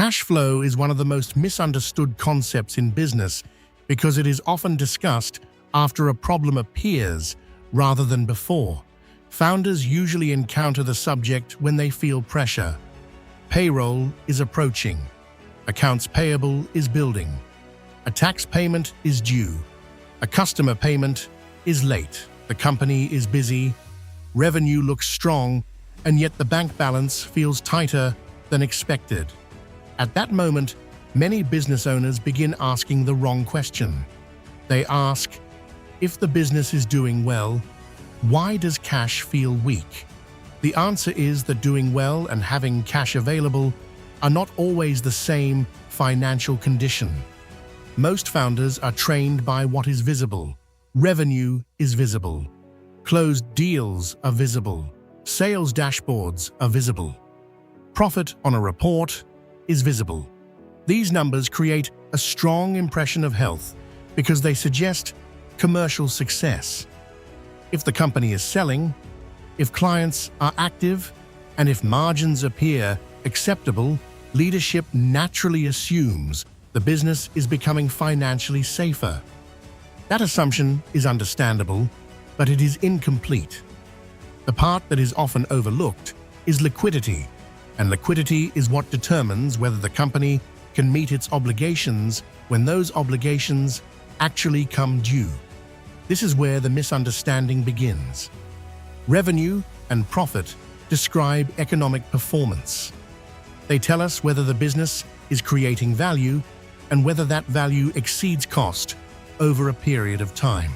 Cash flow is one of the most misunderstood concepts in business because it is often discussed after a problem appears rather than before. Founders usually encounter the subject when they feel pressure. Payroll is approaching. Accounts payable is building. A tax payment is due. A customer payment is late. The company is busy. Revenue looks strong, and yet the bank balance feels tighter than expected. At that moment, many business owners begin asking the wrong question. They ask, if the business is doing well, why does cash feel weak? The answer is that doing well and having cash available are not always the same financial condition. Most founders are trained by what is visible. Revenue is visible. Closed deals are visible. Sales dashboards are visible. Profit on a report is visible. These numbers create a strong impression of health because they suggest commercial success. If the company is selling, if clients are active, and if margins appear acceptable, leadership naturally assumes the business is becoming financially safer. That assumption is understandable, but it is incomplete. The part that is often overlooked is liquidity, and liquidity is what determines whether the company can meet its obligations when those obligations actually come due. This is where the misunderstanding begins. Revenue and profit describe economic performance. They tell us whether the business is creating value and whether that value exceeds cost over a period of time.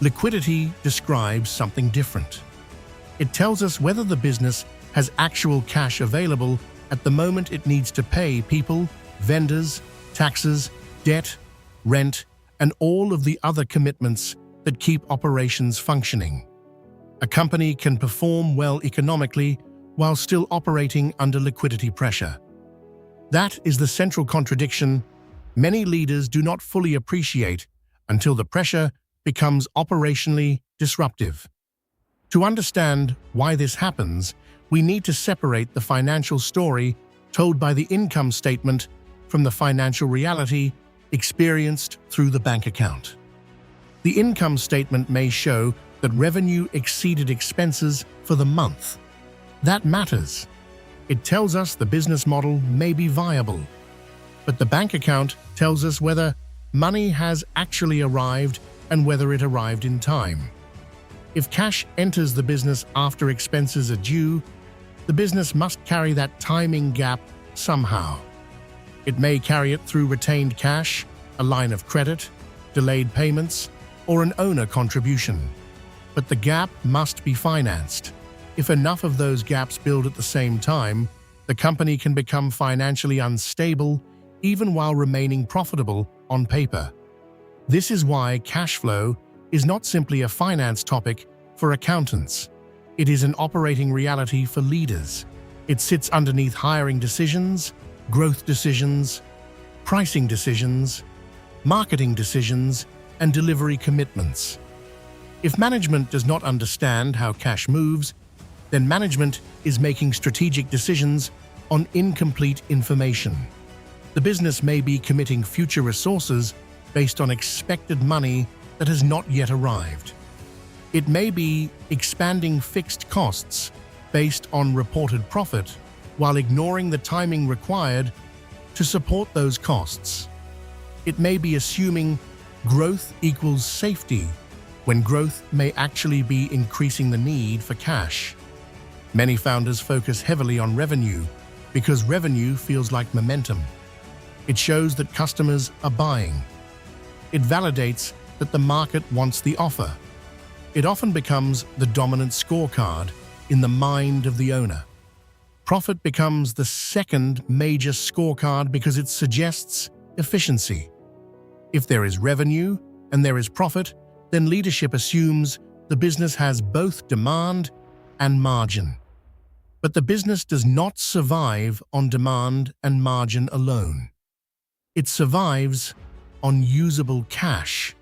Liquidity describes something different. It tells us whether the business has actual cash available at the moment it needs to pay people, vendors, taxes, debt, rent, and all of the other commitments that keep operations functioning. A company can perform well economically while still operating under liquidity pressure. That is the central contradiction many leaders do not fully appreciate until the pressure becomes operationally disruptive. To understand why this happens, we need to separate the financial story told by the income statement from the financial reality experienced through the bank account. The income statement may show that revenue exceeded expenses for the month. That matters. It tells us the business model may be viable. But the bank account tells us whether money has actually arrived and whether it arrived in time. If cash enters the business after expenses are due, the business must carry that timing gap somehow. It may carry it through retained cash, a line of credit, delayed payments, or an owner contribution. But the gap must be financed. If enough of those gaps build at the same time, the company can become financially unstable even while remaining profitable on paper. This is why cash flow is not simply a finance topic for accountants. It is an operating reality for leaders. It sits underneath hiring decisions, growth decisions, pricing decisions, marketing decisions, and delivery commitments. If management does not understand how cash moves, then management is making strategic decisions on incomplete information. The business may be committing future resources based on expected money that has not yet arrived. It may be expanding fixed costs based on reported profit while ignoring the timing required to support those costs. It may be assuming growth equals safety when growth may actually be increasing the need for cash. Many founders focus heavily on revenue because revenue feels like momentum. It shows that customers are buying. It validates that the market wants the offer. It often becomes the dominant scorecard in the mind of the owner. Profit becomes the second major scorecard because it suggests efficiency. If there is revenue and there is profit, then leadership assumes the business has both demand and margin. But the business does not survive on demand and margin alone. It survives on usable cash.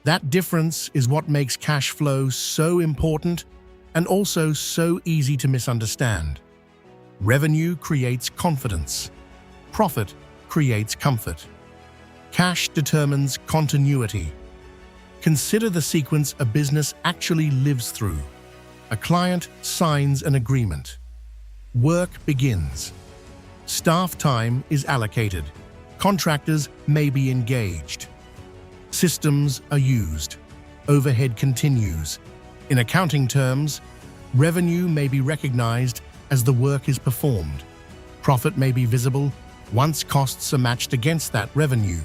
That difference is what makes cash flow so important and also so easy to misunderstand. Revenue creates confidence. profit creates comfort. Cash determines continuity. Consider the sequence a business actually lives through. A client signs an agreement. Work begins. Staff time is allocated. Contractors may be engaged. Systems are used. Overhead continues. In accounting terms, revenue may be recognized as the work is performed. Profit may be visible once costs are matched against that revenue.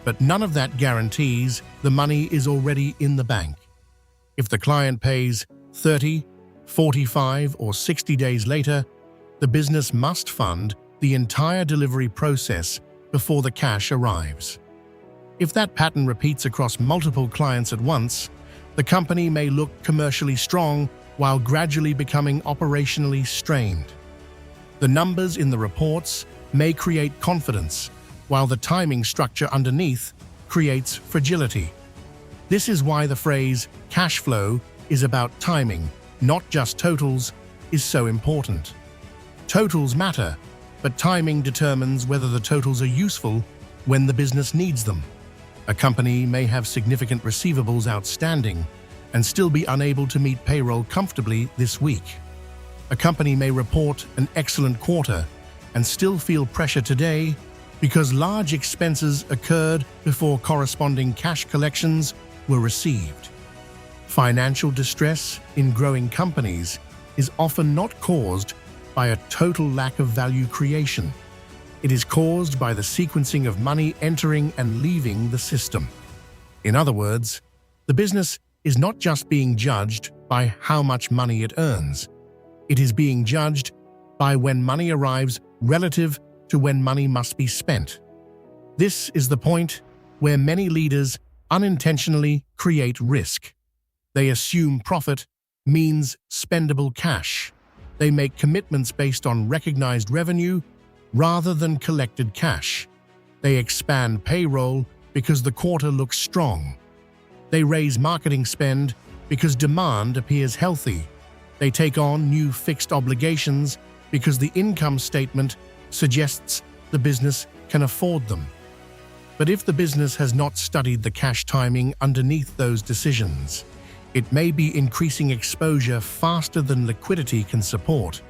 But none of that guarantees the money is already in the bank. If the client pays 30, 45, or 60 days later, the business must fund the entire delivery process before the cash arrives. If that pattern repeats across multiple clients at once, the company may look commercially strong while gradually becoming operationally strained. The numbers in the reports may create confidence, while the timing structure underneath creates fragility. This is why the phrase cash flow is about timing, not just totals, is so important. Totals matter, but timing determines whether the totals are useful when the business needs them. A company may have significant receivables outstanding and still be unable to meet payroll comfortably this week. A company may report an excellent quarter and still feel pressure today because large expenses occurred before corresponding cash collections were received. Financial distress in growing companies is often not caused by a total lack of value creation. It is caused by the sequencing of money entering and leaving the system. In other words, the business is not just being judged by how much money it earns. It is being judged by when money arrives relative to when money must be spent. This is the point where many leaders unintentionally create risk. They assume profit means spendable cash. They make commitments based on recognized revenue rather than collected cash. They expand payroll because the quarter looks strong. They raise marketing spend because demand appears healthy. They take on new fixed obligations because the income statement suggests the business can afford them. But if the business has not studied the cash timing underneath those decisions, it may be increasing exposure faster than liquidity can support.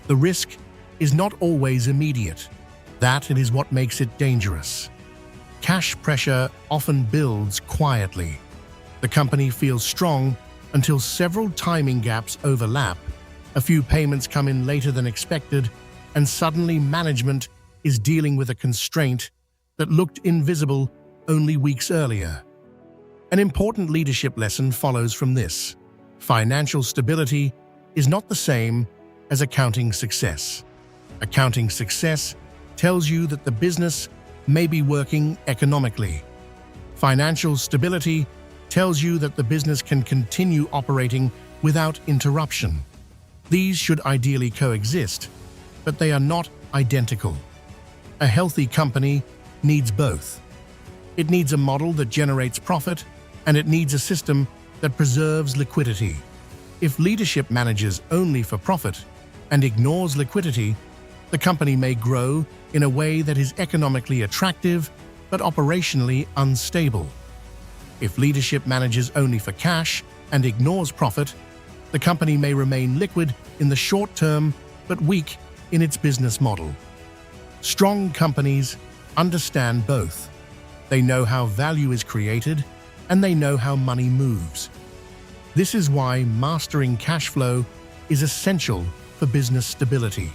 The risk is not always immediate. That is what makes it dangerous. Cash pressure often builds quietly. The company feels strong until several timing gaps overlap, a few payments come in later than expected, and suddenly management is dealing with a constraint that looked invisible only weeks earlier. An important leadership lesson follows from this. Financial stability is not the same as accounting success. Accounting success tells you that the business may be working economically. Financial stability tells you that the business can continue operating without interruption. These should ideally coexist, but they are not identical. A healthy company needs both. It needs a model that generates profit, and it needs a system that preserves liquidity. If leadership manages only for profit and ignores liquidity, the company may grow in a way that is economically attractive but operationally unstable. If leadership manages only for cash and ignores profit, the company may remain liquid in the short term but weak in its business model. Strong companies understand both. They know how value is created and they know how money moves. This is why mastering cash flow is essential for business stability.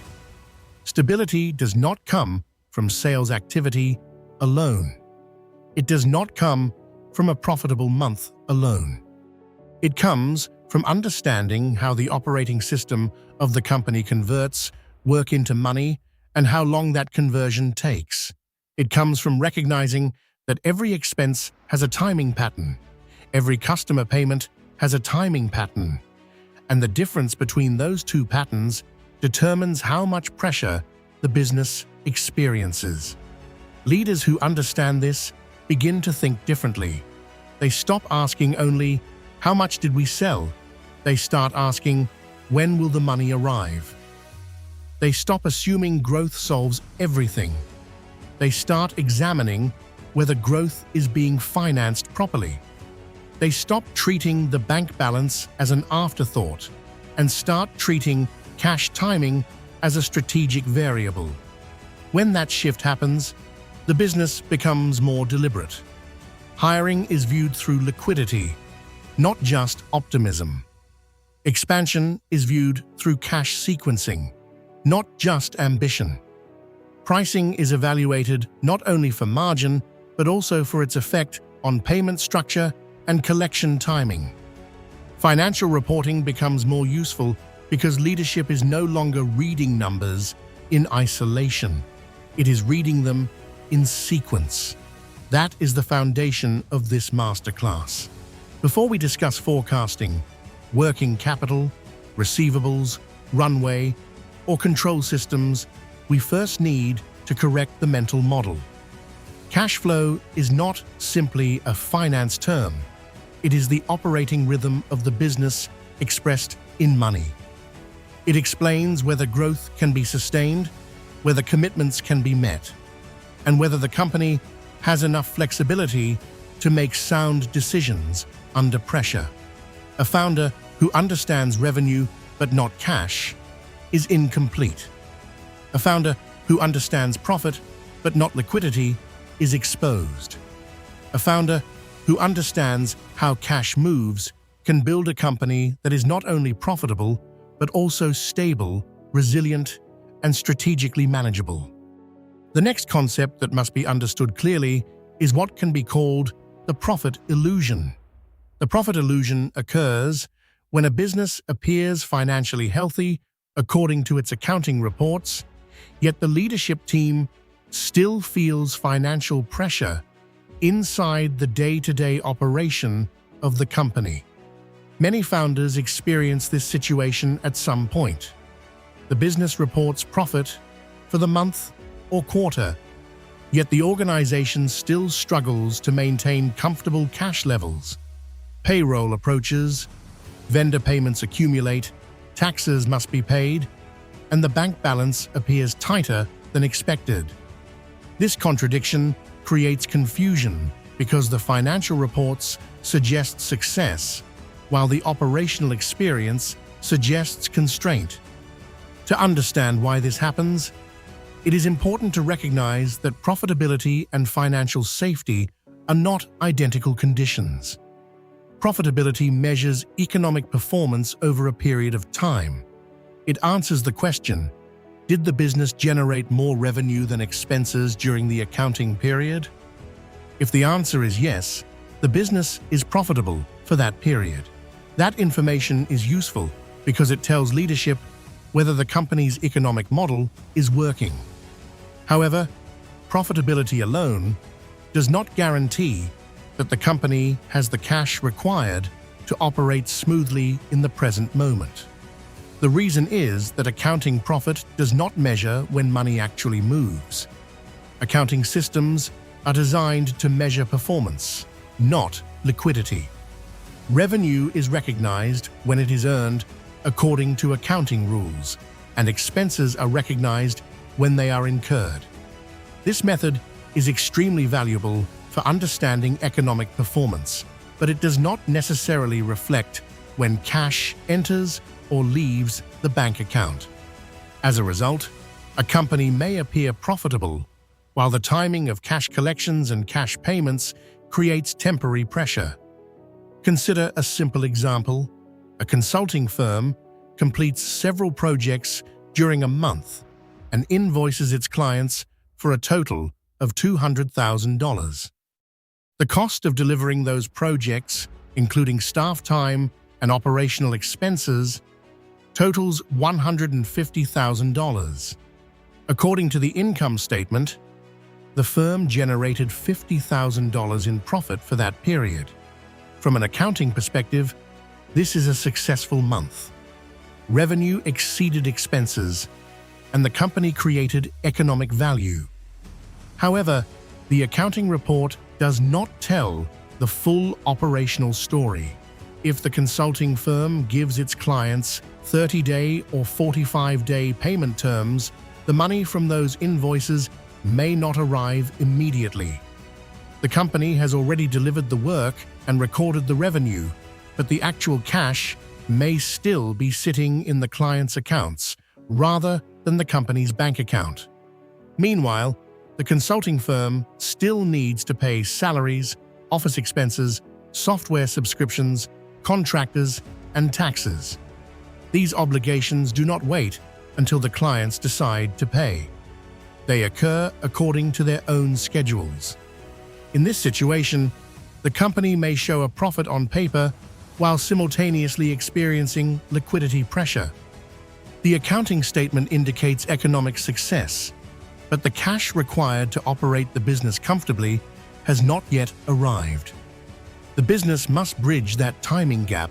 Stability does not come from sales activity alone. It does not come from a profitable month alone. It comes from understanding how the operating system of the company converts work into money and how long that conversion takes. It comes from recognizing that every expense has a timing pattern. Every customer payment has a timing pattern. And the difference between those two patterns determines how much pressure the business experiences. Leaders who understand this begin to think differently. They stop asking only, "How much did we sell?" They start asking, "When will the money arrive?" They stop assuming growth solves everything. They start examining whether growth is being financed properly. They stop treating the bank balance as an afterthought and start treating cash timing as a strategic variable. When that shift happens, the business becomes more deliberate. Hiring is viewed through liquidity, not just optimism. Expansion is viewed through cash sequencing, not just ambition. Pricing is evaluated not only for margin, but also for its effect on payment structure and collection timing. Financial reporting becomes more useful because leadership is no longer reading numbers in isolation. It is reading them in sequence. That is the foundation of this masterclass. Before we discuss forecasting, working capital, receivables, runway, or control systems, we first need to correct the mental model. Cash flow is not simply a finance term. It is the operating rhythm of the business expressed in money. It explains whether growth can be sustained, whether commitments can be met, and whether the company has enough flexibility to make sound decisions under pressure. A founder who understands revenue but not cash is incomplete. A founder who understands profit but not liquidity is exposed. A founder who understands how cash moves can build a company that is not only profitable but also stable, resilient, and strategically manageable. The next concept that must be understood clearly is what can be called the profit illusion. The profit illusion occurs when a business appears financially healthy according to its accounting reports, yet the leadership team still feels financial pressure inside the day-to-day operation of the company. Many founders experience this situation at some point. The business reports profit for the month or quarter, yet the organization still struggles to maintain comfortable cash levels. Payroll approaches, vendor payments accumulate, taxes must be paid, and the bank balance appears tighter than expected. This contradiction creates confusion because the financial reports suggest success, while the operational experience suggests constraint. To understand why this happens, it is important to recognize that profitability and financial safety are not identical conditions. Profitability measures economic performance over a period of time. It answers the question, did the business generate more revenue than expenses during the accounting period? If the answer is yes, the business is profitable for that period. That information is useful because it tells leadership whether the company's economic model is working. However, profitability alone does not guarantee that the company has the cash required to operate smoothly in the present moment. The reason is that accounting profit does not measure when money actually moves. Accounting systems are designed to measure performance, not liquidity. Revenue is recognized when it is earned according to accounting rules, and expenses are recognized when they are incurred. This method is extremely valuable for understanding economic performance, but it does not necessarily reflect when cash enters or leaves the bank account. As a result, a company may appear profitable, while the timing of cash collections and cash payments creates temporary pressure. Consider a simple example. A consulting firm completes several projects during a month and invoices its clients for a total of $200,000. The cost of delivering those projects, including staff time and operational expenses, totals $150,000. According to the income statement, the firm generated $50,000 in profit for that period. From an accounting perspective, this is a successful month. Revenue exceeded expenses, and the company created economic value. However, the accounting report does not tell the full operational story. If the consulting firm gives its clients 30-day or 45-day payment terms, the money from those invoices may not arrive immediately. The company has already delivered the work and recorded the revenue, but the actual cash may still be sitting in the client's accounts rather than the company's bank account. Meanwhile, the consulting firm still needs to pay salaries, office expenses, software subscriptions, contractors, and taxes. These obligations do not wait until the clients decide to pay. They occur according to their own schedules. In this situation, the company may show a profit on paper while simultaneously experiencing liquidity pressure. The accounting statement indicates economic success, but the cash required to operate the business comfortably has not yet arrived. The business must bridge that timing gap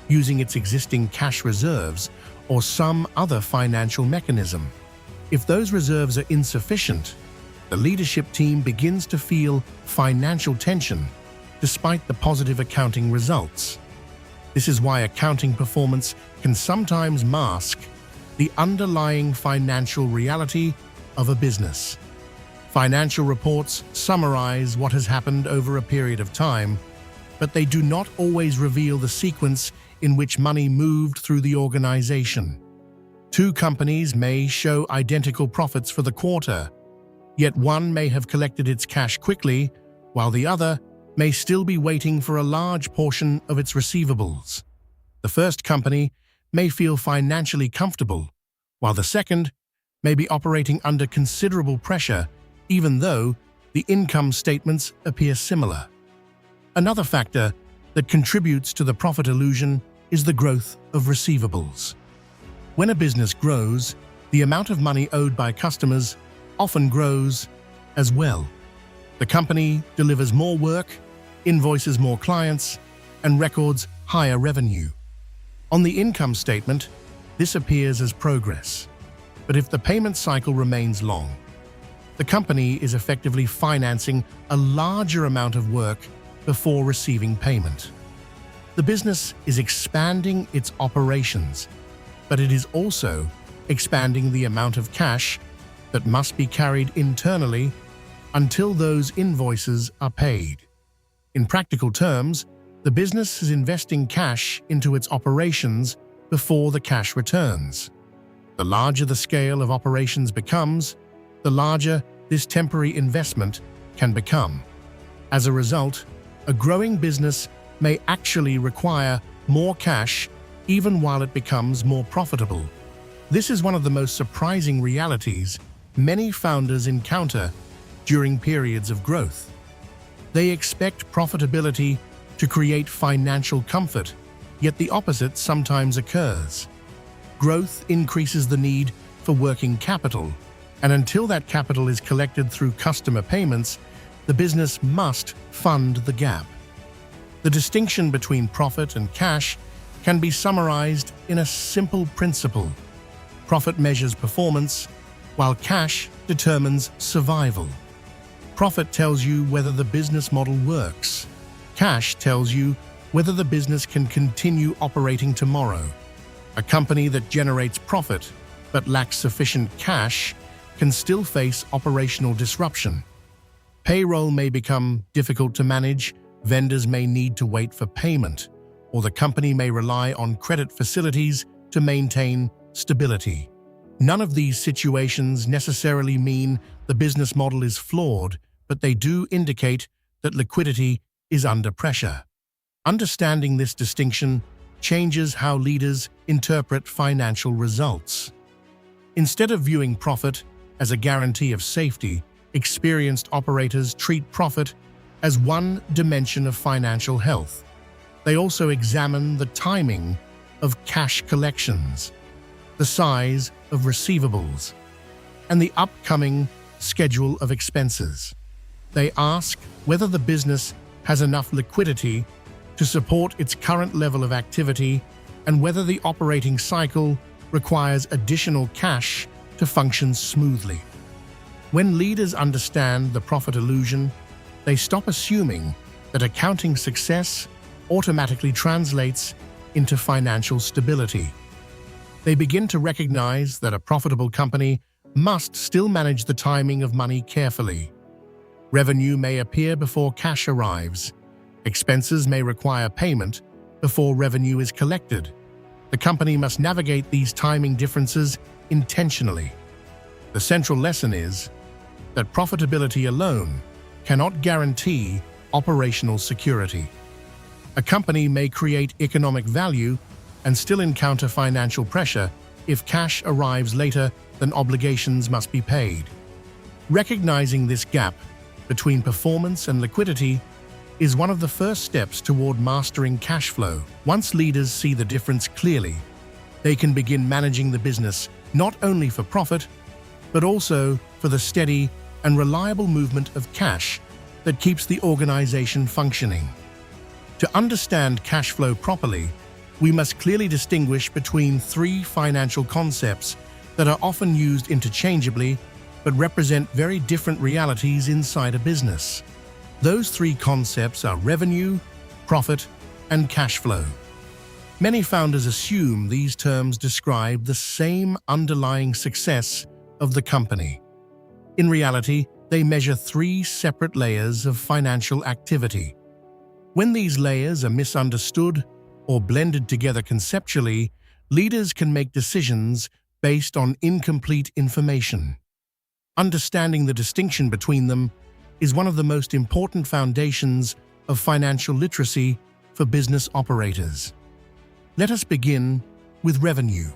using its existing cash reserves or some other financial mechanism. If those reserves are insufficient, the leadership team begins to feel financial tension despite the positive accounting results. This is why accounting performance can sometimes mask the underlying financial reality of a business. Financial reports summarize what has happened over a period of time, but they do not always reveal the sequence in which money moved through the organization. Two companies may show identical profits for the quarter, yet one may have collected its cash quickly, while the other may still be waiting for a large portion of its receivables. The first company may feel financially comfortable, while the second may be operating under considerable pressure, even though the income statements appear similar. Another factor that contributes to the profit illusion is the growth of receivables. When a business grows, the amount of money owed by customers often grows as well. The company delivers more work, invoices more clients, and records higher revenue. On the income statement, this appears as progress. But if the payment cycle remains long, the company is effectively financing a larger amount of work before receiving payment. The business is expanding its operations, but it is also expanding the amount of cash that must be carried internally until those invoices are paid. In practical terms, the business is investing cash into its operations before the cash returns. The larger the scale of operations becomes, the larger this temporary investment can become. As a result, a growing business may actually require more cash even while it becomes more profitable. This is one of the most surprising realities many founders encounter during periods of growth. They expect profitability to create financial comfort, yet the opposite sometimes occurs. Growth increases the need for working capital, and until that capital is collected through customer payments, the business must fund the gap. The distinction between profit and cash can be summarized in a simple principle. Profit measures performance, while cash determines survival. Profit tells you whether the business model works. Cash tells you whether the business can continue operating tomorrow. A company that generates profit but lacks sufficient cash can still face operational disruption. Payroll may become difficult to manage, vendors may need to wait for payment, or the company may rely on credit facilities to maintain stability. None of these situations necessarily mean the business model is flawed, but they do indicate that liquidity is under pressure. Understanding this distinction changes how leaders interpret financial results. Instead of viewing profit as a guarantee of safety, experienced operators treat profit as one dimension of financial health. They also examine the timing of cash collections, the size of receivables, and the upcoming schedule of expenses. They ask whether the business has enough liquidity to support its current level of activity and whether the operating cycle requires additional cash to function smoothly. When leaders understand the profit illusion, they stop assuming that accounting success automatically translates into financial stability. They begin to recognize that a profitable company must still manage the timing of money carefully. Revenue may appear before cash arrives. Expenses may require payment before revenue is collected. The company must navigate these timing differences intentionally. The central lesson is that profitability alone cannot guarantee operational security. A company may create economic value and still encounter financial pressure if cash arrives later than obligations must be paid. Recognizing this gap between performance and liquidity is one of the first steps toward mastering cash flow. Once leaders see the difference clearly, they can begin managing the business not only for profit, but also for the steady and reliable movement of cash that keeps the organization functioning. To understand cash flow properly, we must clearly distinguish between three financial concepts that are often used interchangeably but represent very different realities inside a business. Those three concepts are revenue, profit, and cash flow. Many founders assume these terms describe the same underlying success of the company. In reality, they measure three separate layers of financial activity. When these layers are misunderstood or blended together conceptually, leaders can make decisions based on incomplete information. Understanding the distinction between them is one of the most important foundations of financial literacy for business operators. Let us begin with revenue.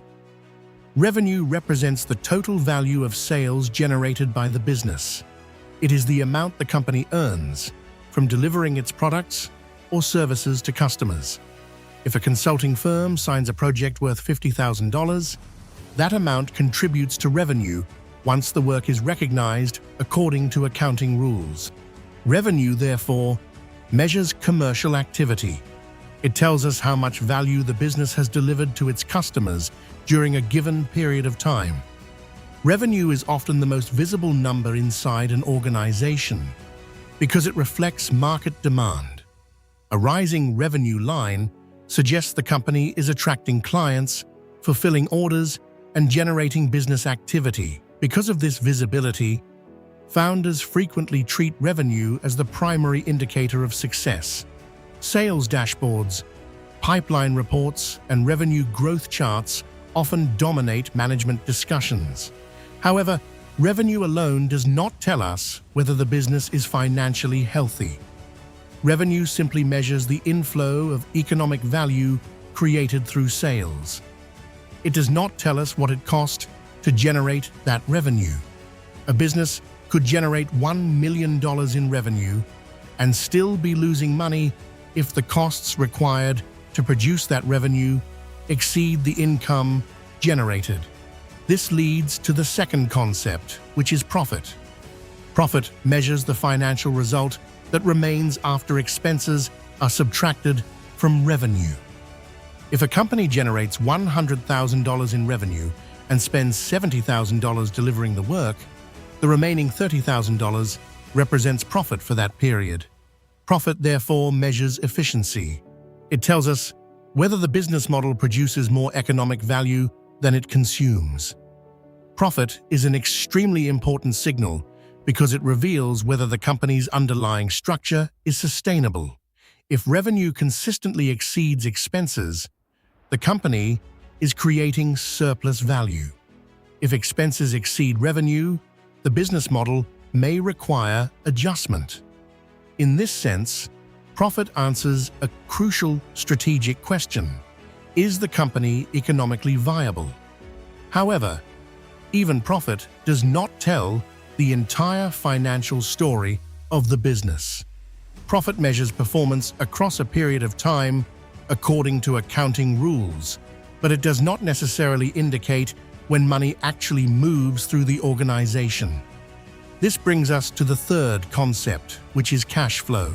Revenue represents the total value of sales generated by the business. It is the amount the company earns from delivering its products or services to customers. If a consulting firm signs a project worth $50,000, that amount contributes to revenue once the work is recognized according to accounting rules. Revenue, therefore, measures commercial activity. It tells us how much value the business has delivered to its customers during a given period of time. Revenue is often the most visible number inside an organization because it reflects market demand. A rising revenue line suggests the company is attracting clients, fulfilling orders, and generating business activity. Because of this visibility, founders frequently treat revenue as the primary indicator of success. Sales dashboards, pipeline reports, and revenue growth charts often dominate management discussions. However, revenue alone does not tell us whether the business is financially healthy. Revenue simply measures the inflow of economic value created through sales. It does not tell us what it cost to generate that revenue. A business could generate $1 million in revenue and still be losing money if the costs required to produce that revenue exceed the income generated. This leads to the second concept, which is profit. Profit measures the financial result that remains after expenses are subtracted from revenue. If a company generates $100,000 in revenue and spends $70,000 delivering the work, the remaining $30,000 represents profit for that period. Profit, therefore, measures efficiency. It tells us whether the business model produces more economic value than it consumes. Profit is an extremely important signal because it reveals whether the company's underlying structure is sustainable. If revenue consistently exceeds expenses, the company is creating surplus value. If expenses exceed revenue, the business model may require adjustment. In this sense, profit answers a crucial strategic question: is the company economically viable? However, even profit does not tell the entire financial story of the business. Profit measures performance across a period of time according to accounting rules, but it does not necessarily indicate when money actually moves through the organization. This brings us to the third concept, which is cash flow.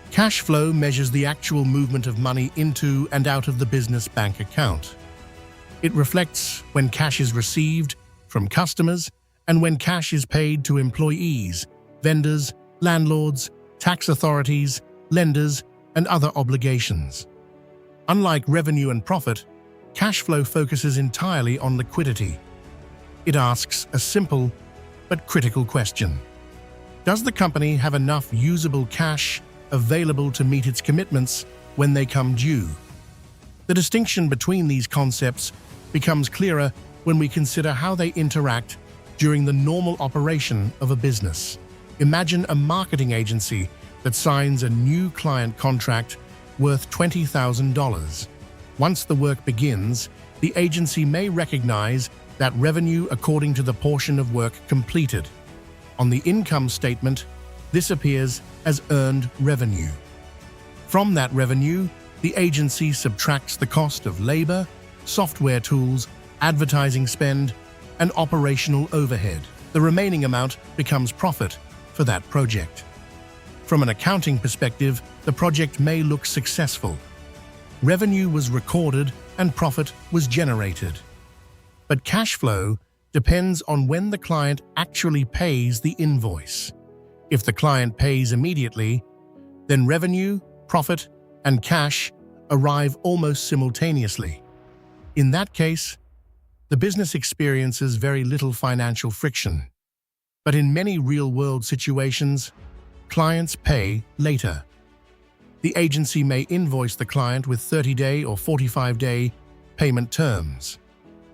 Cash flow measures the actual movement of money into and out of the business bank account. It reflects when cash is received from customers and when cash is paid to employees, vendors, landlords, tax authorities, lenders, and other obligations. Unlike revenue and profit, cash flow focuses entirely on liquidity. It asks a simple but critical question. Does the company have enough usable cash available to meet its commitments when they come due? The distinction between these concepts becomes clearer when we consider how they interact during the normal operation of a business. Imagine a marketing agency that signs a new client contract worth $20,000. Once the work begins, the agency may recognize that revenue according to the portion of work completed. On the income statement, this appears as earned revenue. From that revenue, the agency subtracts the cost of labor, software tools, advertising spend, and operational overhead. The remaining amount becomes profit for that project. From an accounting perspective, the project may look successful. Revenue was recorded and profit was generated. But cash flow depends on when the client actually pays the invoice. If the client pays immediately, then revenue, profit, and cash arrive almost simultaneously. In that case, the business experiences very little financial friction. But in many real-world situations, clients pay later. The agency may invoice the client with 30-day or 45-day payment terms.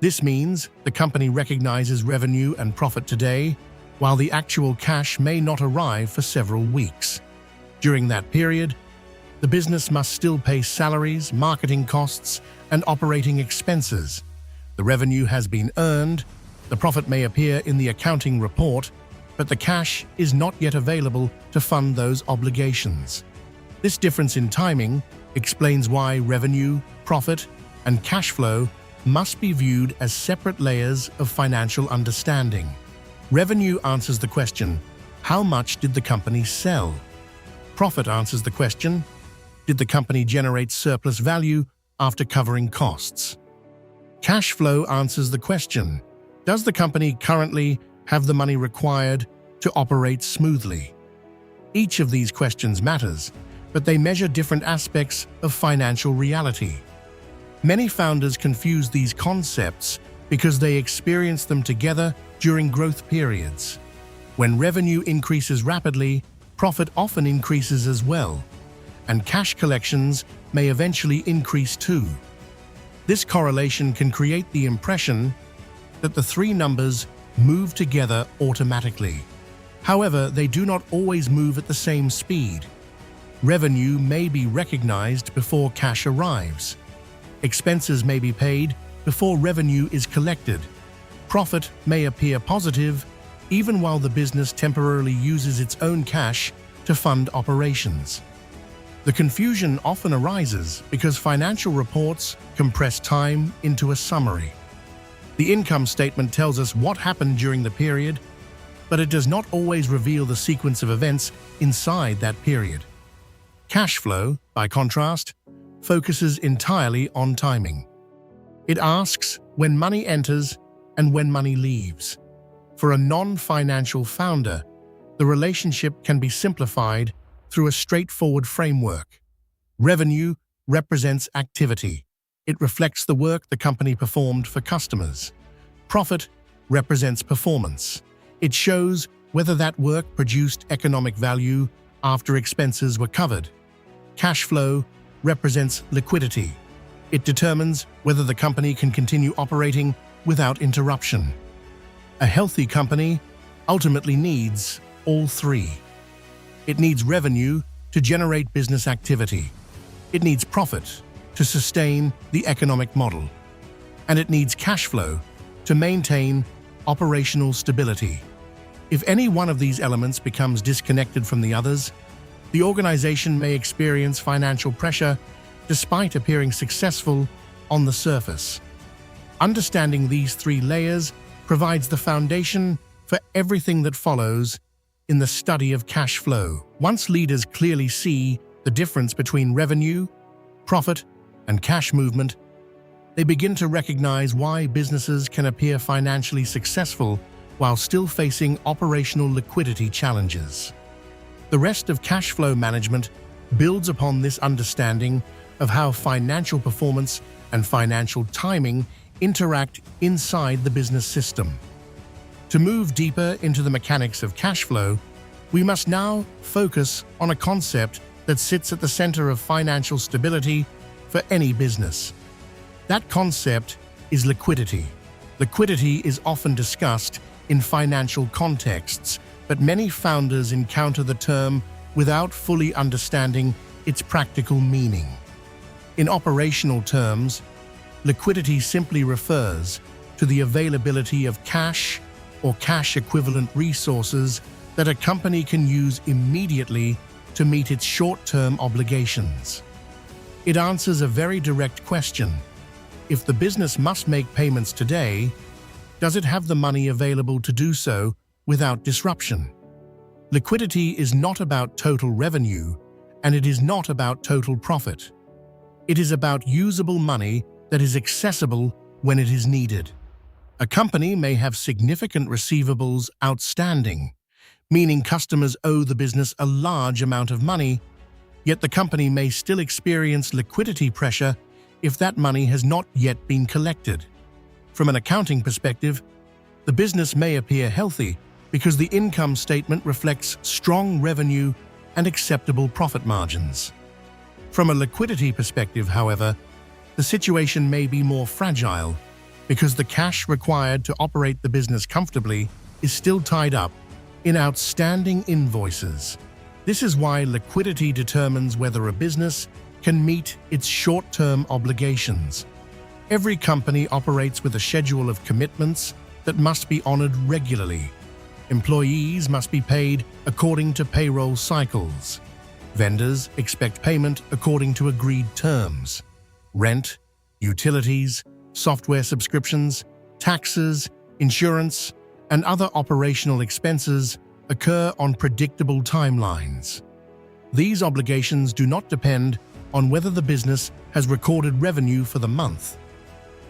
This means the company recognizes revenue and profit today, while the actual cash may not arrive for several weeks. During that period, the business must still pay salaries, marketing costs, and operating expenses. The revenue has been earned, the profit may appear in the accounting report, but the cash is not yet available to fund those obligations. This difference in timing explains why revenue, profit, and cash flow must be viewed as separate layers of financial understanding. Revenue answers the question, how much did the company sell? Profit answers the question, did the company generate surplus value after covering costs? Cash flow answers the question, does the company currently have the money required to operate smoothly? Each of these questions matters, but they measure different aspects of financial reality. Many founders confuse these concepts because they experience them together during growth periods. When revenue increases rapidly, profit often increases as well, and cash collections may eventually increase too. This correlation can create the impression that the three numbers move together automatically. However, they do not always move at the same speed. Revenue may be recognized before cash arrives. Expenses may be paid before revenue is collected. Profit may appear positive even while the business temporarily uses its own cash to fund operations. The confusion often arises because financial reports compress time into a summary. The income statement tells us what happened during the period, but it does not always reveal the sequence of events inside that period. Cash flow, by contrast, focuses entirely on timing. It asks when money enters and when money leaves. For a non-financial founder, the relationship can be simplified through a straightforward framework. Revenue represents activity. It reflects the work the company performed for customers. Profit represents performance. It shows whether that work produced economic value after expenses were covered. Cash flow represents liquidity. It determines whether the company can continue operating without interruption. A healthy company ultimately needs all three. It needs revenue to generate business activity. It needs profit to sustain the economic model. And it needs cash flow to maintain operational stability. If any one of these elements becomes disconnected from the others, the organization may experience financial pressure despite appearing successful on the surface. Understanding these three layers provides the foundation for everything that follows in the study of cash flow. Once leaders clearly see the difference between revenue, profit, and cash movement, they begin to recognize why businesses can appear financially successful while still facing operational liquidity challenges. The rest of cash flow management builds upon this understanding of how financial performance and financial timing interact inside the business system. To move deeper into the mechanics of cash flow, we must now focus on a concept that sits at the center of financial stability for any business. That concept is liquidity. Liquidity is often discussed in financial contexts, but many founders encounter the term without fully understanding its practical meaning. In operational terms, liquidity simply refers to the availability of cash or cash-equivalent resources that a company can use immediately to meet its short-term obligations. It answers a very direct question. If the business must make payments today, does it have the money available to do so without disruption? Liquidity is not about total revenue, and it is not about total profit. It is about usable money that is accessible when it is needed. A company may have significant receivables outstanding, meaning customers owe the business a large amount of money, yet the company may still experience liquidity pressure if that money has not yet been collected. From an accounting perspective, the business may appear healthy because the income statement reflects strong revenue and acceptable profit margins. From a liquidity perspective, however, the situation may be more fragile because the cash required to operate the business comfortably is still tied up in outstanding invoices. This is why liquidity determines whether a business can meet its short-term obligations. Every company operates with a schedule of commitments that must be honored regularly. Employees must be paid according to payroll cycles. Vendors expect payment according to agreed terms. Rent, utilities, software subscriptions, taxes, insurance, and other operational expenses occur on predictable timelines. These obligations do not depend on whether the business has recorded revenue for the month.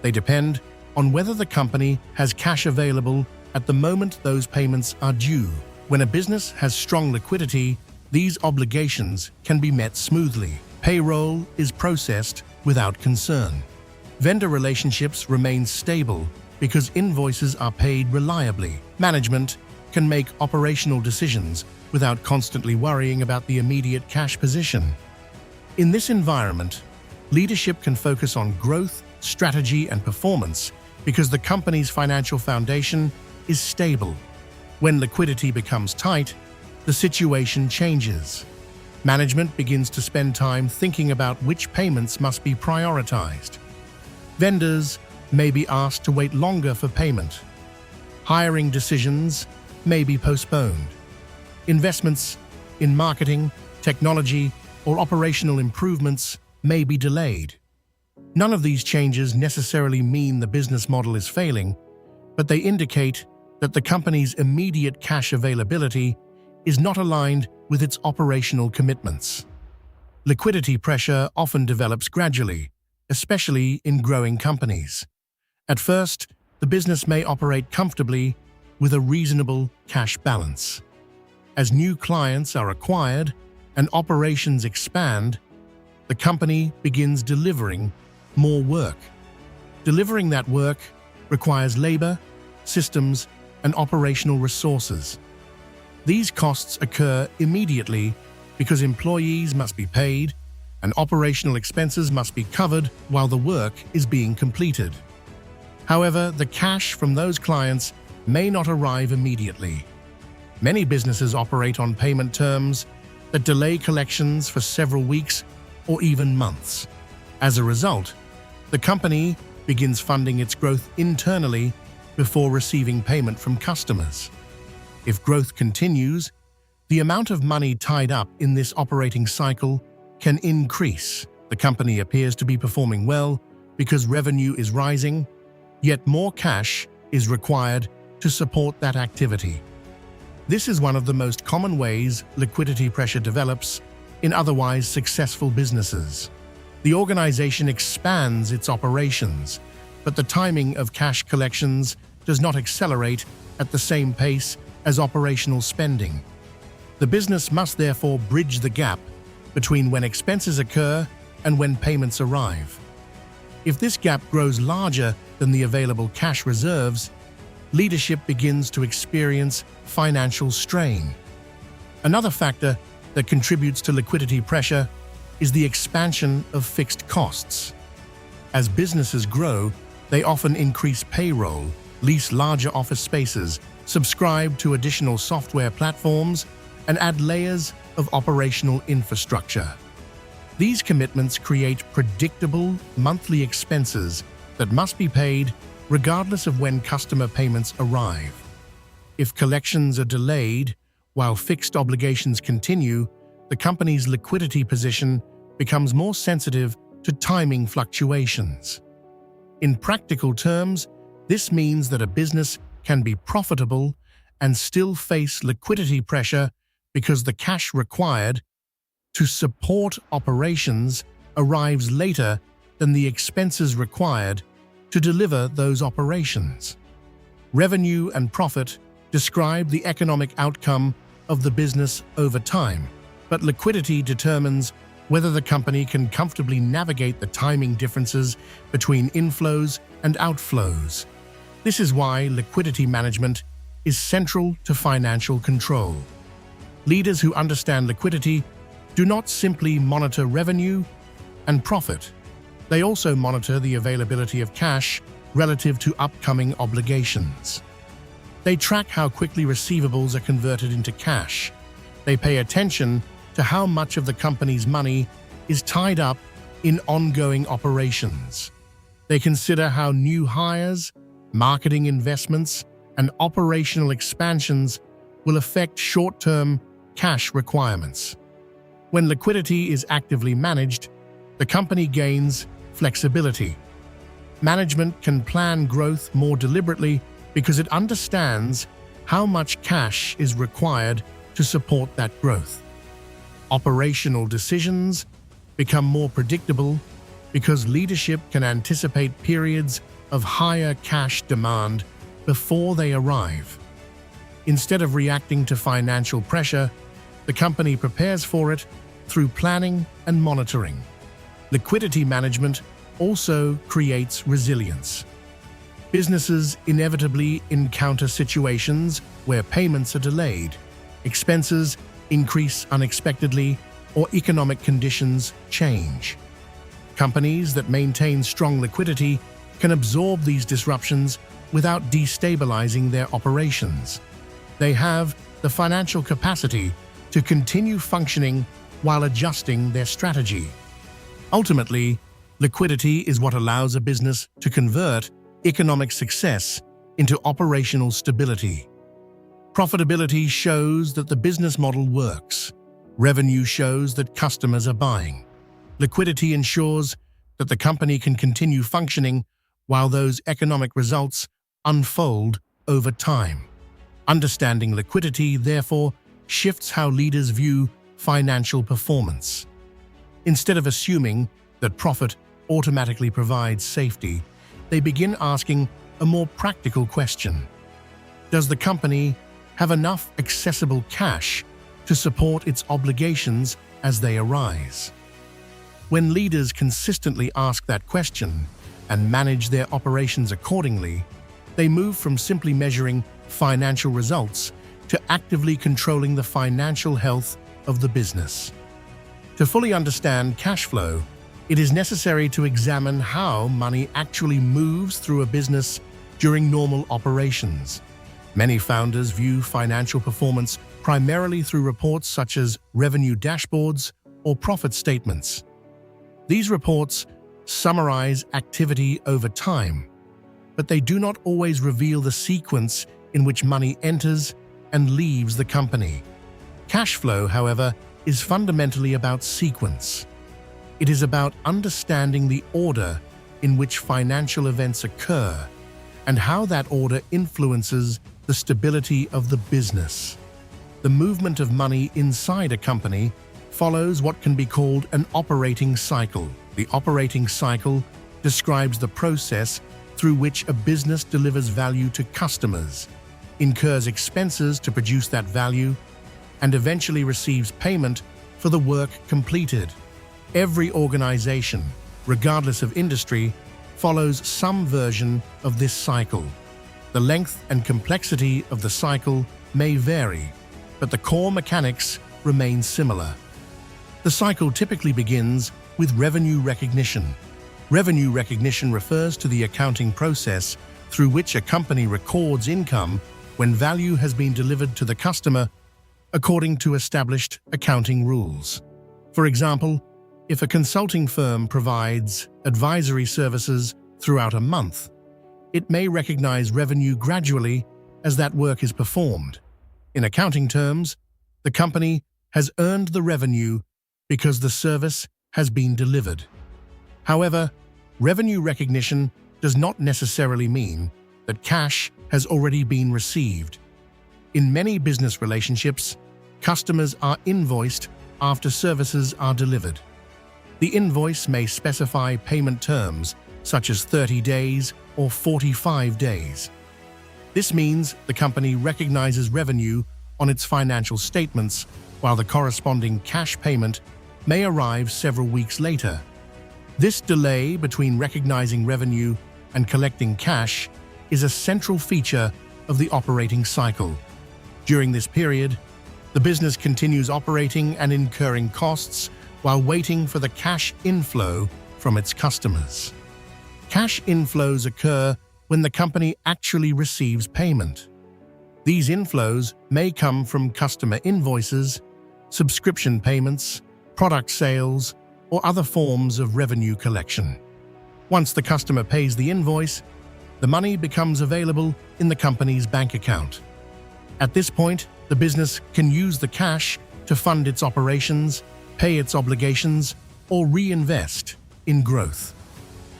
They depend on whether the company has cash available at the moment those payments are due. When a business has strong liquidity, these obligations can be met smoothly. Payroll is processed without concern. Vendor relationships remain stable because invoices are paid reliably. Management can make operational decisions without constantly worrying about the immediate cash position. In this environment, leadership can focus on growth, strategy, and performance because the company's financial foundation is stable. When liquidity becomes tight, the situation changes. Management begins to spend time thinking about which payments must be prioritized. Vendors may be asked to wait longer for payment. Hiring decisions may be postponed. Investments in marketing, technology, or operational improvements may be delayed. None of these changes necessarily mean the business model is failing, but they indicate that the company's immediate cash availability is not aligned with its operational commitments. Liquidity pressure often develops gradually, especially in growing companies. At first, the business may operate comfortably with a reasonable cash balance. As new clients are acquired and operations expand, the company begins delivering more work. Delivering that work requires labor, systems, and operational resources. These costs occur immediately because employees must be paid and operational expenses must be covered while the work is being completed. However, the cash from those clients may not arrive immediately. Many businesses operate on payment terms that delay collections for several weeks or even months. As a result, the company begins funding its growth internally before receiving payment from customers. If growth continues, the amount of money tied up in this operating cycle can increase. The company appears to be performing well because revenue is rising, yet more cash is required to support that activity. This is one of the most common ways liquidity pressure develops in otherwise successful businesses. The organization expands its operations, but the timing of cash collections does not accelerate at the same pace as operational spending. The business must therefore bridge the gap between when expenses occur and when payments arrive. If this gap grows larger than the available cash reserves, leadership begins to experience financial strain. Another factor that contributes to liquidity pressure is the expansion of fixed costs. As businesses grow, they often increase payroll, lease larger office spaces, subscribe to additional software platforms, and add layers of operational infrastructure. These commitments create predictable monthly expenses that must be paid regardless of when customer payments arrive. If collections are delayed while fixed obligations continue, the company's liquidity position becomes more sensitive to timing fluctuations. In practical terms, this means that a business can be profitable and still face liquidity pressure because the cash required to support operations arrives later than the expenses required to deliver those operations. Revenue and profit describe the economic outcome of the business over time, but liquidity determines whether the company can comfortably navigate the timing differences between inflows and outflows. This is why liquidity management is central to financial control. Leaders who understand liquidity do not simply monitor revenue and profit. They also monitor the availability of cash relative to upcoming obligations. They track how quickly receivables are converted into cash. They pay attention to how much of the company's money is tied up in ongoing operations. They consider how new hires, marketing investments, and operational expansions will affect short-term cash requirements. When liquidity is actively managed, the company gains flexibility. Management can plan growth more deliberately because it understands how much cash is required to support that growth. Operational decisions become more predictable because leadership can anticipate periods of higher cash demand before they arrive. Instead of reacting to financial pressure, the company prepares for it through planning and monitoring. Liquidity management also creates resilience. Businesses inevitably encounter situations where payments are delayed, expenses increase unexpectedly, or economic conditions change. Companies that maintain strong liquidity can absorb these disruptions without destabilizing their operations. They have the financial capacity to continue functioning while adjusting their strategy. Ultimately, liquidity is what allows a business to convert economic success into operational stability. Profitability shows that the business model works. Revenue shows that customers are buying. Liquidity ensures that the company can continue functioning while those economic results unfold over time. Understanding liquidity, therefore, shifts how leaders view financial performance. Instead of assuming that profit automatically provides safety, they begin asking a more practical question. Does the company have enough accessible cash to support its obligations as they arise? When leaders consistently ask that question and manage their operations accordingly, they move from simply measuring financial results to actively controlling the financial health of the business. To fully understand cash flow, it is necessary to examine how money actually moves through a business during normal operations. Many founders view financial performance primarily through reports such as revenue dashboards or profit statements. These reports summarize activity over time, but they do not always reveal the sequence in which money enters and leaves the company. Cash flow, however, is fundamentally about sequence. It is about understanding the order in which financial events occur and how that order influences the stability of the business. The movement of money inside a company follows what can be called an operating cycle. The operating cycle describes the process through which a business delivers value to customers, incurs expenses to produce that value, and eventually receives payment for the work completed. Every organization, regardless of industry, follows some version of this cycle. The length and complexity of the cycle may vary, but the core mechanics remain similar. The cycle typically begins with revenue recognition. Revenue recognition refers to the accounting process through which a company records income when value has been delivered to the customer according to established accounting rules. For example, if a consulting firm provides advisory services throughout a month, it may recognize revenue gradually as that work is performed. In accounting terms, the company has earned the revenue because the service has been delivered. However, revenue recognition does not necessarily mean that cash has already been received. In many business relationships, customers are invoiced after services are delivered. The invoice may specify payment terms, such as 30 days or 45 days. This means the company recognizes revenue on its financial statements, while the corresponding cash payment may arrive several weeks later. This delay between recognizing revenue and collecting cash is a central feature of the operating cycle. During this period, the business continues operating and incurring costs while waiting for the cash inflow from its customers. Cash inflows occur when the company actually receives payment. These inflows may come from customer invoices, subscription payments, product sales, or other forms of revenue collection. Once the customer pays the invoice, the money becomes available in the company's bank account. At this point, the business can use the cash to fund its operations, pay its obligations, or reinvest in growth.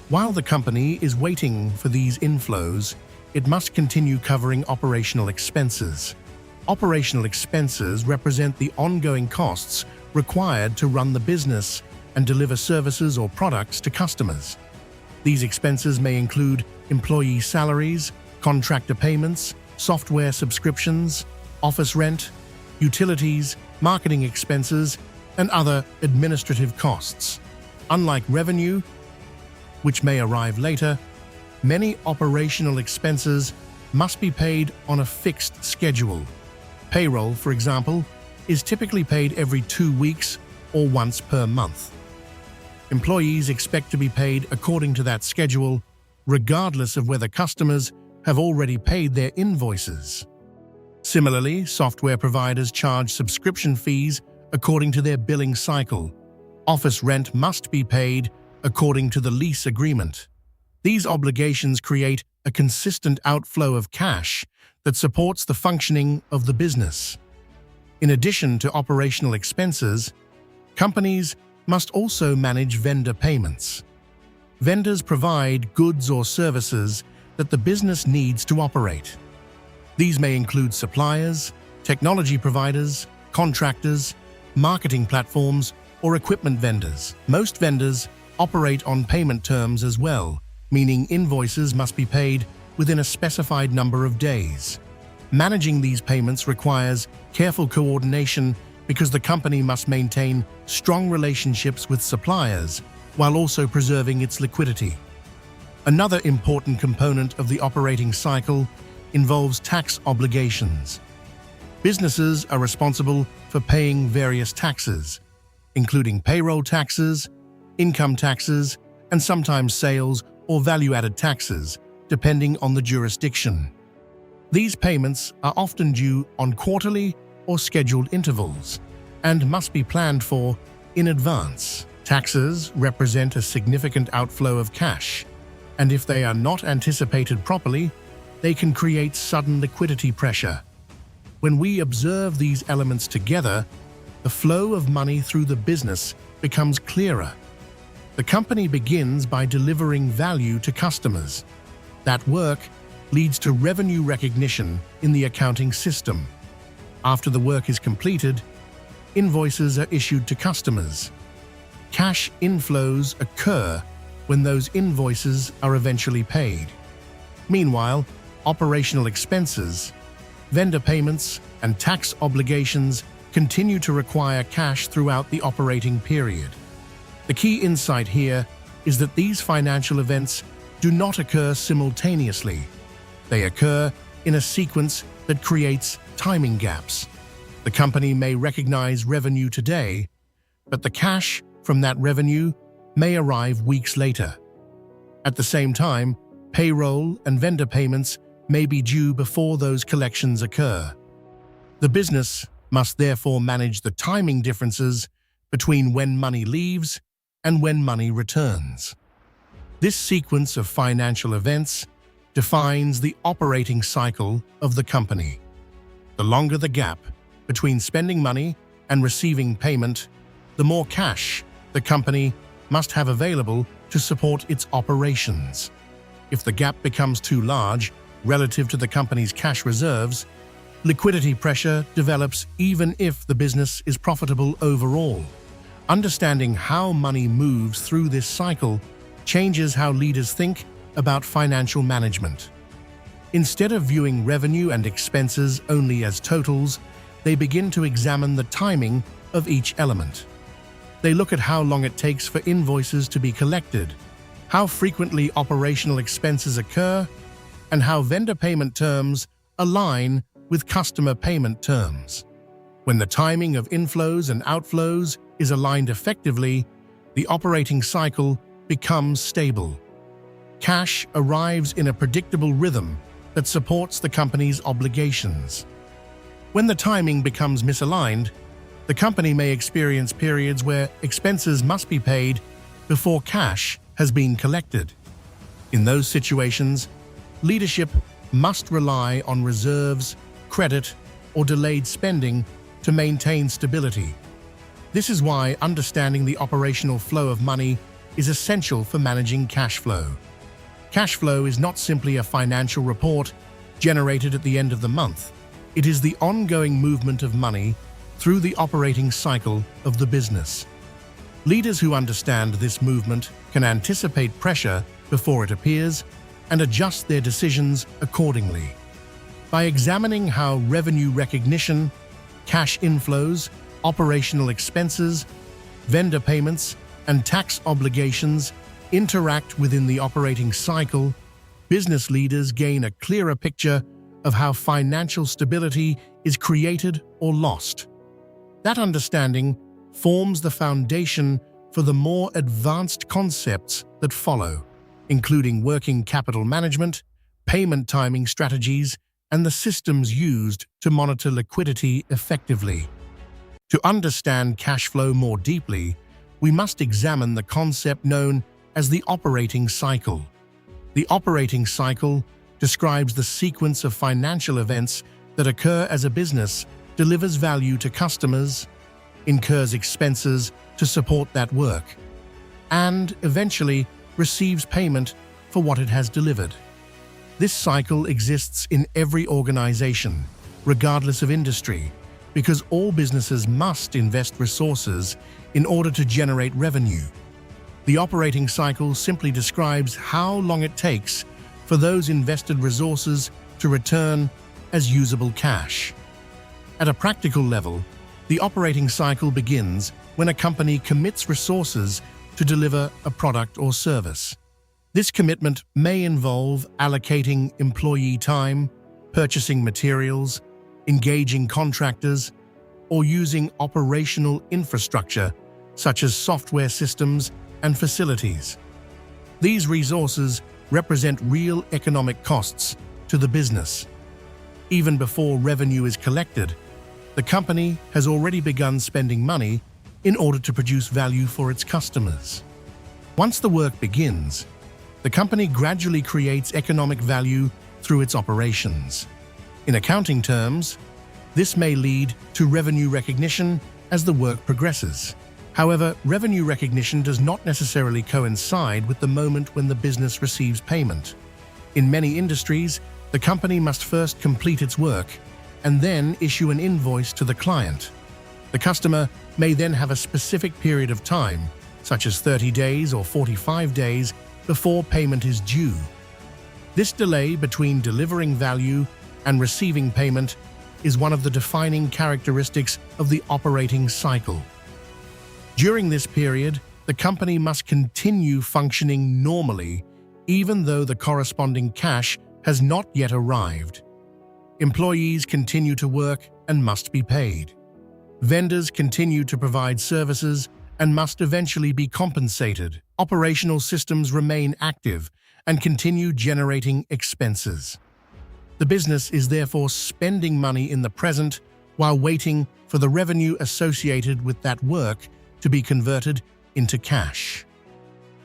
While the company is waiting for these inflows, it must continue covering operational expenses. Operational expenses represent the ongoing costs required to run the business and deliver services or products to customers. These expenses may include employee salaries, contractor payments, software subscriptions, office rent, utilities, marketing expenses, and other administrative costs. Unlike revenue, which may arrive later, many operational expenses must be paid on a fixed schedule. Payroll, for example, is typically paid every 2 weeks or once per month. Employees expect to be paid according to that schedule, regardless of whether customers have already paid their invoices. Similarly, software providers charge subscription fees according to their billing cycle. Office rent must be paid according to the lease agreement. These obligations create a consistent outflow of cash that supports the functioning of the business. In addition to operational expenses, companies must also manage vendor payments. Vendors provide goods or services that the business needs to operate. These may include suppliers, technology providers, contractors, marketing platforms, or equipment vendors. Most vendors operate on payment terms as well, meaning invoices must be paid within a specified number of days. Managing these payments requires careful coordination because the company must maintain strong relationships with suppliers while also preserving its liquidity. Another important component of the operating cycle involves tax obligations. Businesses are responsible for paying various taxes, including payroll taxes, income taxes, and sometimes sales or value-added taxes, depending on the jurisdiction. These payments are often due on quarterly or scheduled intervals and must be planned for in advance. Taxes represent a significant outflow of cash, and if they are not anticipated properly, they can create sudden liquidity pressure. When we observe these elements together, the flow of money through the business becomes clearer. The company begins by delivering value to customers. That work leads to revenue recognition in the accounting system. After the work is completed, invoices are issued to customers. Cash inflows occur when those invoices are eventually paid. Meanwhile, operational expenses, vendor payments, and tax obligations continue to require cash throughout the operating period. The key insight here is that these financial events do not occur simultaneously. They occur in a sequence that creates timing gaps. The company may recognize revenue today, but the cash from that revenue may arrive weeks later. At the same time, payroll and vendor payments may be due before those collections occur. The business must therefore manage the timing differences between when money leaves and when money returns. This sequence of financial events defines the operating cycle of the company. The longer the gap between spending money and receiving payment, the more cash the company must have available to support its operations. If the gap becomes too large relative to the company's cash reserves, liquidity pressure develops even if the business is profitable overall. Understanding how money moves through this cycle changes how leaders think about financial management. Instead of viewing revenue and expenses only as totals, they begin to examine the timing of each element. They look at how long it takes for invoices to be collected, how frequently operational expenses occur, and how vendor payment terms align with customer payment terms. When the timing of inflows and outflows is aligned effectively, the operating cycle becomes stable. Cash arrives in a predictable rhythm that supports the company's obligations. When the timing becomes misaligned, the company may experience periods where expenses must be paid before cash has been collected. In those situations, leadership must rely on reserves, credit, or delayed spending to maintain stability. This is why understanding the operational flow of money is essential for managing cash flow. Cash flow is not simply a financial report generated at the end of the month. It is the ongoing movement of money through the operating cycle of the business. Leaders who understand this movement can anticipate pressure before it appears and adjust their decisions accordingly. By examining how revenue recognition, cash inflows, operational expenses, vendor payments, and tax obligations interact within the operating cycle, business leaders gain a clearer picture of how financial stability is created or lost. That understanding forms the foundation for the more advanced concepts that follow, including working capital management, payment timing strategies, and the systems used to monitor liquidity effectively. To understand cash flow more deeply, we must examine the concept known as the operating cycle. The operating cycle describes the sequence of financial events that occur as a business delivers value to customers, incurs expenses to support that work, and eventually receives payment for what it has delivered. This cycle exists in every organization, regardless of industry, because all businesses must invest resources in order to generate revenue. The operating cycle simply describes how long it takes for those invested resources to return as usable cash. At a practical level, the operating cycle begins when a company commits resources to deliver a product or service. This commitment may involve allocating employee time, purchasing materials, engaging contractors, or using operational infrastructure such as software systems and facilities. These resources represent real economic costs to the business. Even before revenue is collected, the company has already begun spending money in order to produce value for its customers. Once the work begins, the company gradually creates economic value through its operations. In accounting terms, this may lead to revenue recognition as the work progresses. However, revenue recognition does not necessarily coincide with the moment when the business receives payment. In many industries, the company must first complete its work and then issue an invoice to the client. The customer may then have a specific period of time, such as 30 days or 45 days, before payment is due. This delay between delivering value and receiving payment is one of the defining characteristics of the operating cycle. During this period, the company must continue functioning normally, even though the corresponding cash has not yet arrived. Employees continue to work and must be paid. Vendors continue to provide services and must eventually be compensated. Operational systems remain active and continue generating expenses. The business is therefore spending money in the present while waiting for the revenue associated with that work to be converted into cash.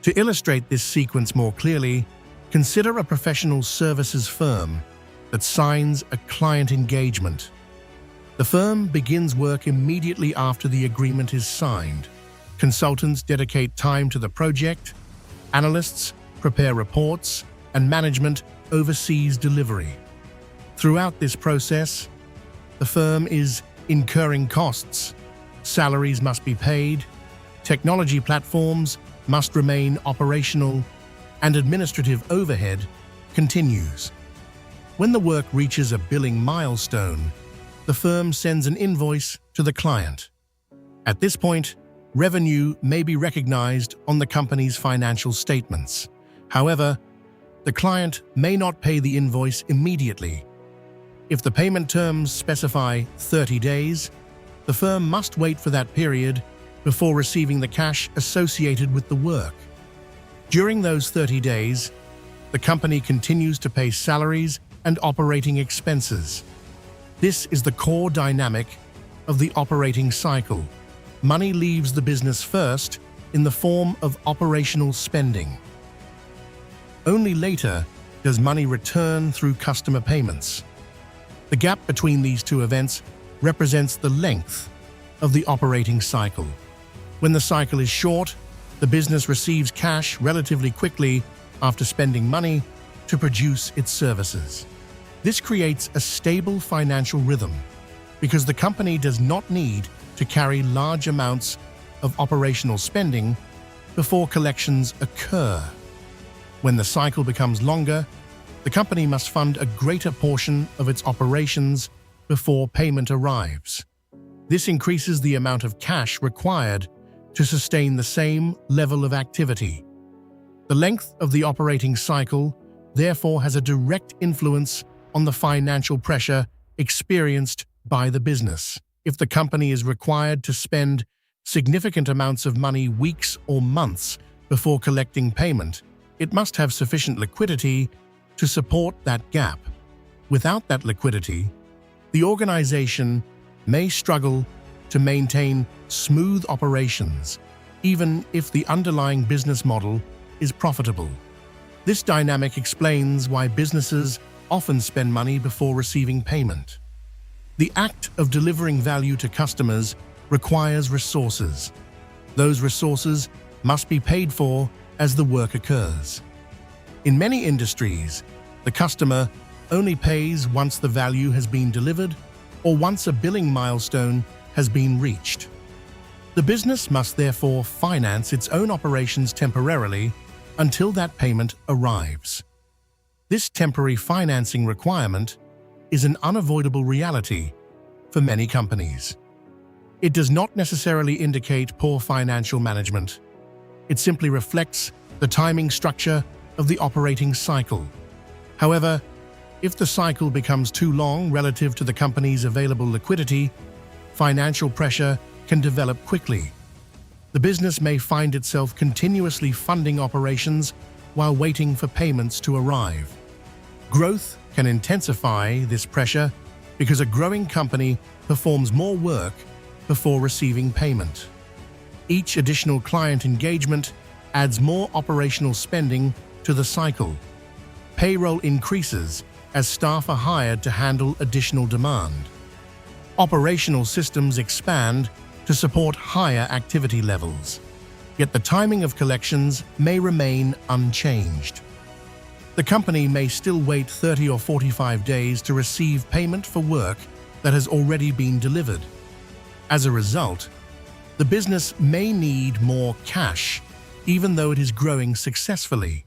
To illustrate this sequence more clearly, consider a professional services firm that signs a client engagement. The firm begins work immediately after the agreement is signed. Consultants dedicate time to the project, analysts prepare reports, and management oversees delivery. Throughout this process, the firm is incurring costs. Salaries must be paid, technology platforms must remain operational, and administrative overhead continues. When the work reaches a billing milestone, the firm sends an invoice to the client. At this point, revenue may be recognized on the company's financial statements. However, the client may not pay the invoice immediately. If the payment terms specify 30 days, the firm must wait for that period before receiving the cash associated with the work. During those 30 days, the company continues to pay salaries and operating expenses. This is the core dynamic of the operating cycle. Money leaves the business first in the form of operational spending. Only later does money return through customer payments. The gap between these two events represents the length of the operating cycle. When the cycle is short, the business receives cash relatively quickly after spending money to produce its services. This creates a stable financial rhythm because the company does not need to carry large amounts of operational spending before collections occur. When the cycle becomes longer, the company must fund a greater portion of its operations before payment arrives. This increases the amount of cash required to sustain the same level of activity. The length of the operating cycle therefore has a direct influence on the financial pressure experienced by the business. If the company is required to spend significant amounts of money weeks or months before collecting payment, it must have sufficient liquidity to support that gap. Without that liquidity, the organization may struggle to maintain smooth operations, even if the underlying business model is profitable. This dynamic explains why businesses often spend money before receiving payment. The act of delivering value to customers requires resources. Those resources must be paid for as the work occurs. In many industries, the customer only pays once the value has been delivered or once a billing milestone has been reached. The business must therefore finance its own operations temporarily until that payment arrives. This temporary financing requirement is an unavoidable reality for many companies. It does not necessarily indicate poor financial management. It simply reflects the timing structure of the operating cycle. However, if the cycle becomes too long relative to the company's available liquidity, financial pressure can develop quickly. The business may find itself continuously funding operations while waiting for payments to arrive. Growth can intensify this pressure because a growing company performs more work before receiving payment. Each additional client engagement adds more operational spending to the cycle. Payroll increases as staff are hired to handle additional demand. Operational systems expand to support higher activity levels, yet the timing of collections may remain unchanged. The company may still wait 30 or 45 days to receive payment for work that has already been delivered. As a result, the business may need more cash, even though it is growing successfully.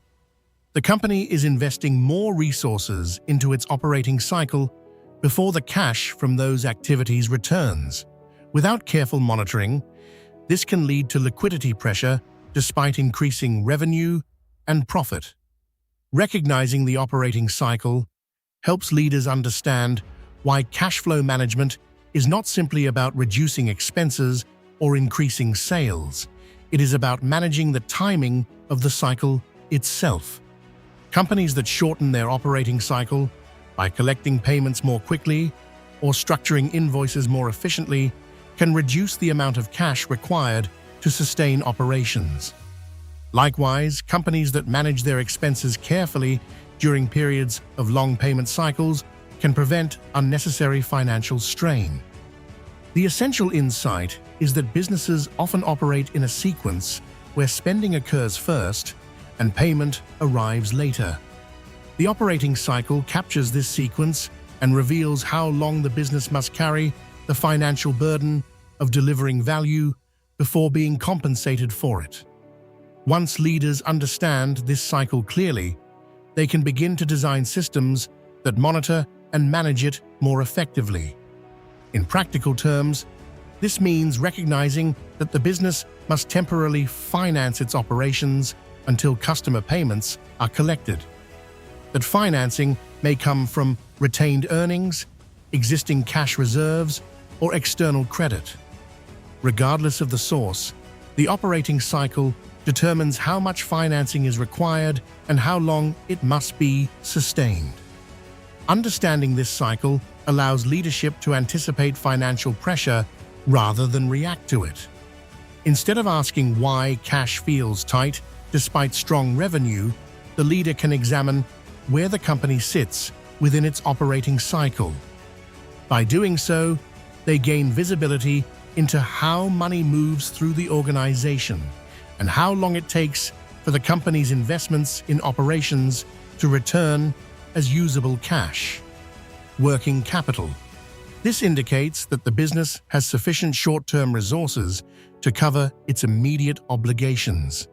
The company is investing more resources into its operating cycle before the cash from those activities returns. Without careful monitoring, this can lead to liquidity pressure despite increasing revenue and profit. Recognizing the operating cycle helps leaders understand why cash flow management is not simply about reducing expenses or increasing sales. It is about managing the timing of the cycle itself. Companies that shorten their operating cycle by collecting payments more quickly or structuring invoices more efficiently can reduce the amount of cash required to sustain operations. Likewise, companies that manage their expenses carefully during periods of long payment cycles can prevent unnecessary financial strain. The essential insight is that businesses often operate in a sequence where spending occurs first and payment arrives later. The operating cycle captures this sequence and reveals how long the business must carry the financial burden of delivering value before being compensated for it. Once leaders understand this cycle clearly, they can begin to design systems that monitor and manage it more effectively. In practical terms, this means recognizing that the business must temporarily finance its operations until customer payments are collected. That financing may come from retained earnings, existing cash reserves, or external credit. Regardless of the source, the operating cycle determines how much financing is required and how long it must be sustained. Understanding this cycle allows leadership to anticipate financial pressure rather than react to it. Instead of asking why cash feels tight despite strong revenue, the leader can examine where the company sits within its operating cycle. By doing so, they gain visibility into how money moves through the organization and how long it takes for the company's investments in operations to return as usable cash. Working capital. This indicates that the business has sufficient short-term resources to cover its immediate obligations.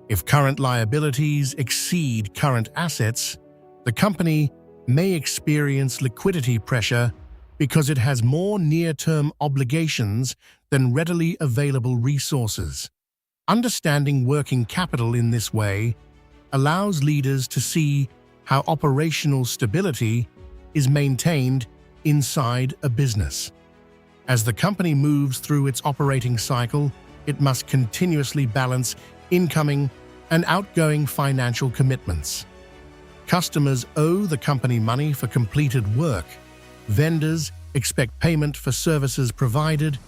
If current liabilities exceed current assets, the company may experience liquidity pressure because it has more near-term obligations than readily available resources. Understanding working capital in this way allows leaders to see how operational stability is maintained inside a business. As the company moves through its operating cycle, it must continuously balance incoming and outgoing financial commitments. Customers owe the company money for completed work. Vendors expect payment for services provided.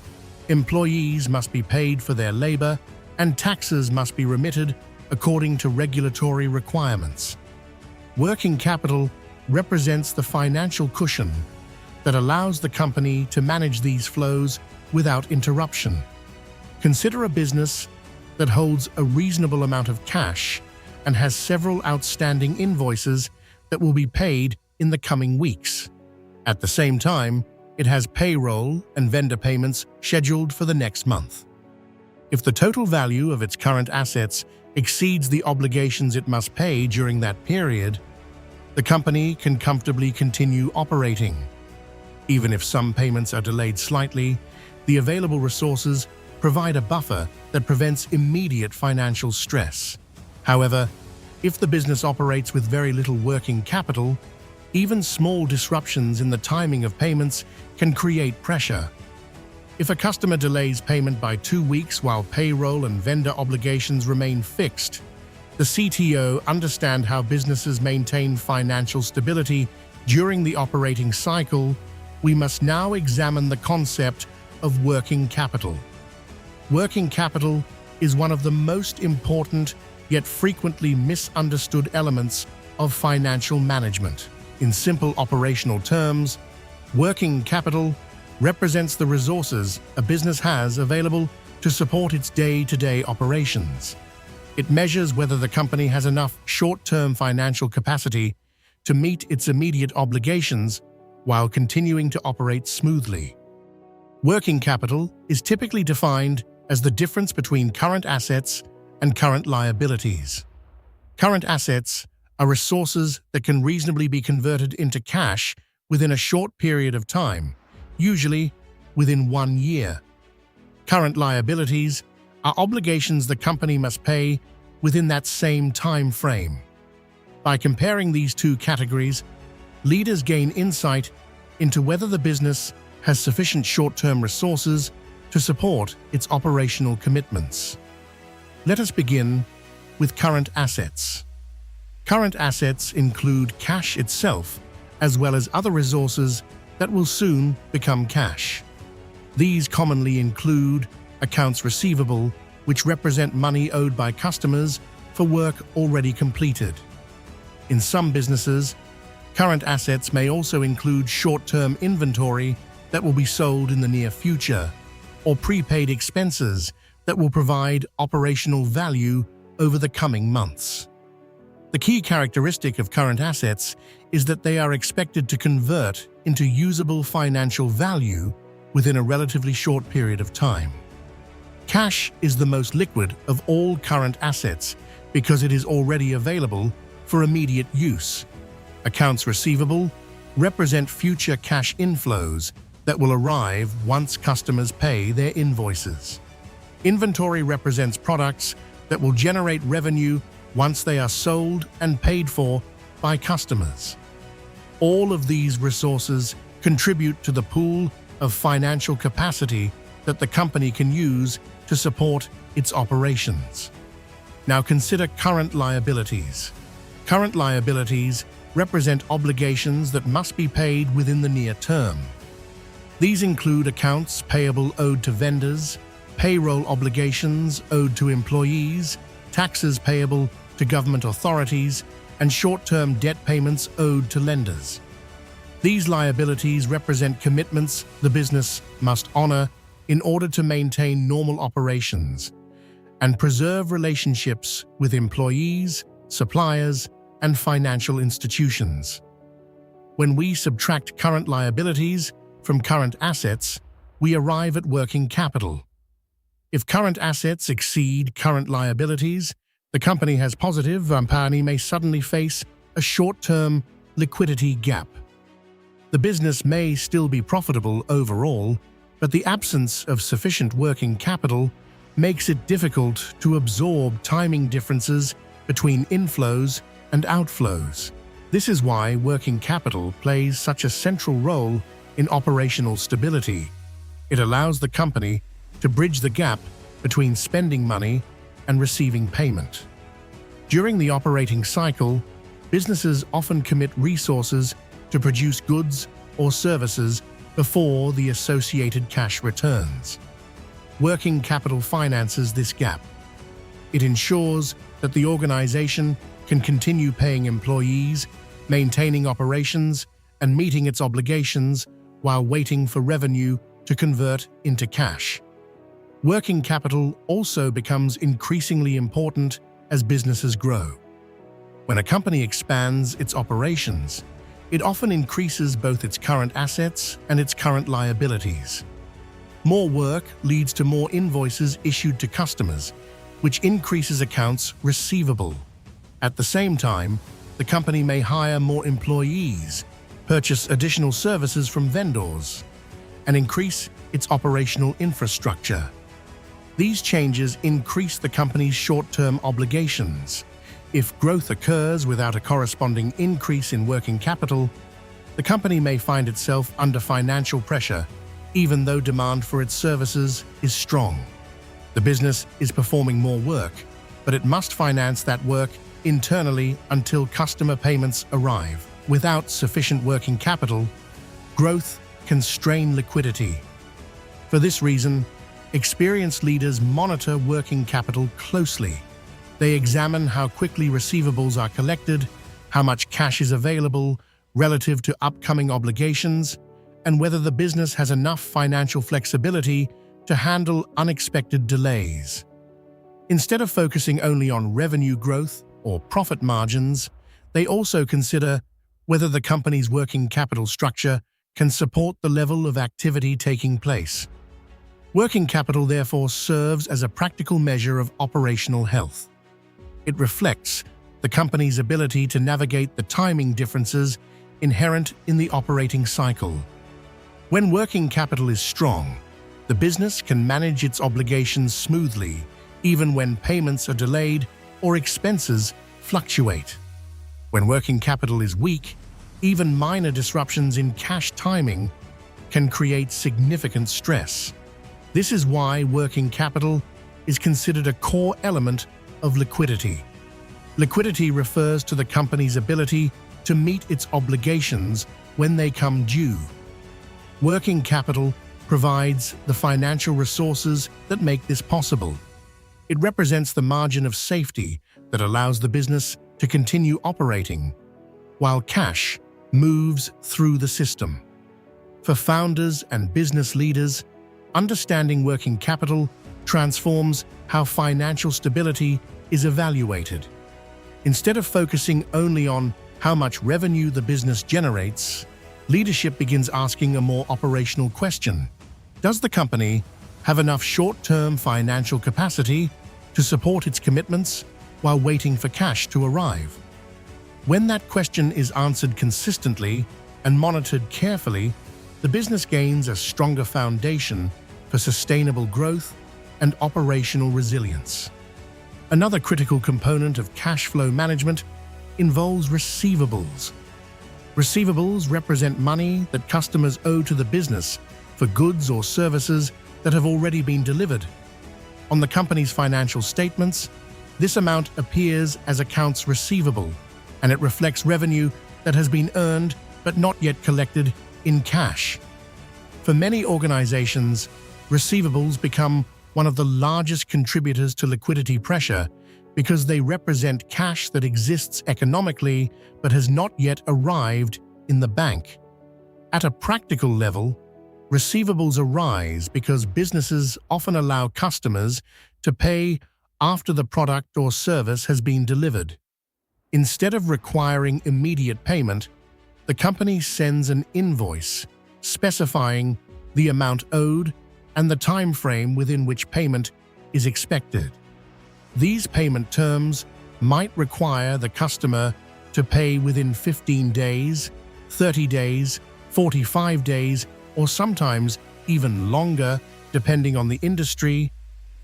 Employees must be paid for their labor, and taxes must be remitted according to regulatory requirements. Working capital represents the financial cushion that allows the company to manage these flows without interruption. Consider a business that holds a reasonable amount of cash and has several outstanding invoices that will be paid in the coming weeks. At the same time, it has payroll and vendor payments scheduled for the next month. If the total value of its current assets exceeds the obligations it must pay during that period, the company can comfortably continue operating. Even if some payments are delayed slightly, the available resources provide a buffer that prevents immediate financial stress. However, if the business operates with very little working capital, even small disruptions in the timing of payments can create pressure. If a customer delays payment by 2 weeks while payroll and vendor obligations remain fixed, the CTO understands how businesses maintain financial stability during the operating cycle. We must now examine the concept of working capital. Working capital is one of the most important yet frequently misunderstood elements of financial management. In simple operational terms, working capital represents the resources a business has available to support its day-to-day operations. It measures whether the company has enough short-term financial capacity to meet its immediate obligations while continuing to operate smoothly. Working capital is typically defined as the difference between current assets and current liabilities. Current assets are resources that can reasonably be converted into cash within a short period of time, usually within 1 year. Current liabilities are obligations the company must pay within that same time frame. By comparing these two categories, leaders gain insight into whether the business has sufficient short-term resources to support its operational commitments. Let us begin with current assets. Current assets include cash itself, as well as other resources that will soon become cash. These commonly include accounts receivable, which represent money owed by customers for work already completed. In some businesses, current assets may also include short-term inventory that will be sold in the near future, or prepaid expenses that will provide operational value over the coming months. The key characteristic of current assets is that they are expected to convert into usable financial value within a relatively short period of time. Cash is the most liquid of all current assets because it is already available for immediate use. Accounts receivable represent future cash inflows that will arrive once customers pay their invoices. Inventory represents products that will generate revenue once they are sold and paid for by customers. All of these resources contribute to the pool of financial capacity that the company can use to support its operations. Now consider current liabilities. Current liabilities represent obligations that must be paid within the near term. These include accounts payable owed to vendors, payroll obligations owed to employees, taxes payable to government authorities, and short-term debt payments owed to lenders. These liabilities represent commitments the business must honor in order to maintain normal operations and preserve relationships with employees, suppliers, and financial institutions. When we subtract current liabilities from current assets, we arrive at working capital. If current assets exceed current liabilities, the company has positive company may suddenly face a short-term liquidity gap. The business may still be profitable overall, but the absence of sufficient working capital makes it difficult to absorb timing differences between inflows and outflows. This is why working capital plays such a central role in operational stability. It allows the company to bridge the gap between spending money and receiving payment. During the operating cycle, businesses often commit resources to produce goods or services before the associated cash returns. Working capital finances this gap. It ensures that the organization can continue paying employees, maintaining operations, and meeting its obligations while waiting for revenue to convert into cash. Working capital also becomes increasingly important as businesses grow. When a company expands its operations, it often increases both its current assets and its current liabilities. More work leads to more invoices issued to customers, which increases accounts receivable. At the same time, the company may hire more employees, purchase additional services from vendors, and increase its operational infrastructure. These changes increase the company's short-term obligations. If growth occurs without a corresponding increase in working capital, the company may find itself under financial pressure, even though demand for its services is strong. The business is performing more work, but it must finance that work internally until customer payments arrive. Without sufficient working capital, growth can strain liquidity. For this reason, experienced leaders monitor working capital closely. They examine how quickly receivables are collected, how much cash is available relative to upcoming obligations, and whether the business has enough financial flexibility to handle unexpected delays. Instead of focusing only on revenue growth or profit margins, they also consider whether the company's working capital structure can support the level of activity taking place. Working capital therefore serves as a practical measure of operational health. It reflects the company's ability to navigate the timing differences inherent in the operating cycle. When working capital is strong, the business can manage its obligations smoothly, even when payments are delayed or expenses fluctuate. When working capital is weak, even minor disruptions in cash timing can create significant stress. This is why working capital is considered a core element of liquidity. Liquidity refers to the company's ability to meet its obligations when they come due. Working capital provides the financial resources that make this possible. It represents the margin of safety that allows the business to continue operating, while cash moves through the system. For founders and business leaders, understanding working capital transforms how financial stability is evaluated. Instead of focusing only on how much revenue the business generates, leadership begins asking a more operational question. Does the company have enough short-term financial capacity to support its commitments while waiting for cash to arrive? When that question is answered consistently and monitored carefully, the business gains a stronger foundation for sustainable growth and operational resilience. Another critical component of cash flow management involves receivables. Receivables represent money that customers owe to the business for goods or services that have already been delivered. On the company's financial statements, this amount appears as accounts receivable, and it reflects revenue that has been earned but not yet collected in cash. For many organizations, receivables become one of the largest contributors to liquidity pressure because they represent cash that exists economically but has not yet arrived in the bank. At a practical level, receivables arise because businesses often allow customers to pay after the product or service has been delivered. Instead of requiring immediate payment, the company sends an invoice specifying the amount owed and the time frame within which payment is expected. These payment terms might require the customer to pay within 15 days, 30 days, 45 days, or sometimes even longer, depending on the industry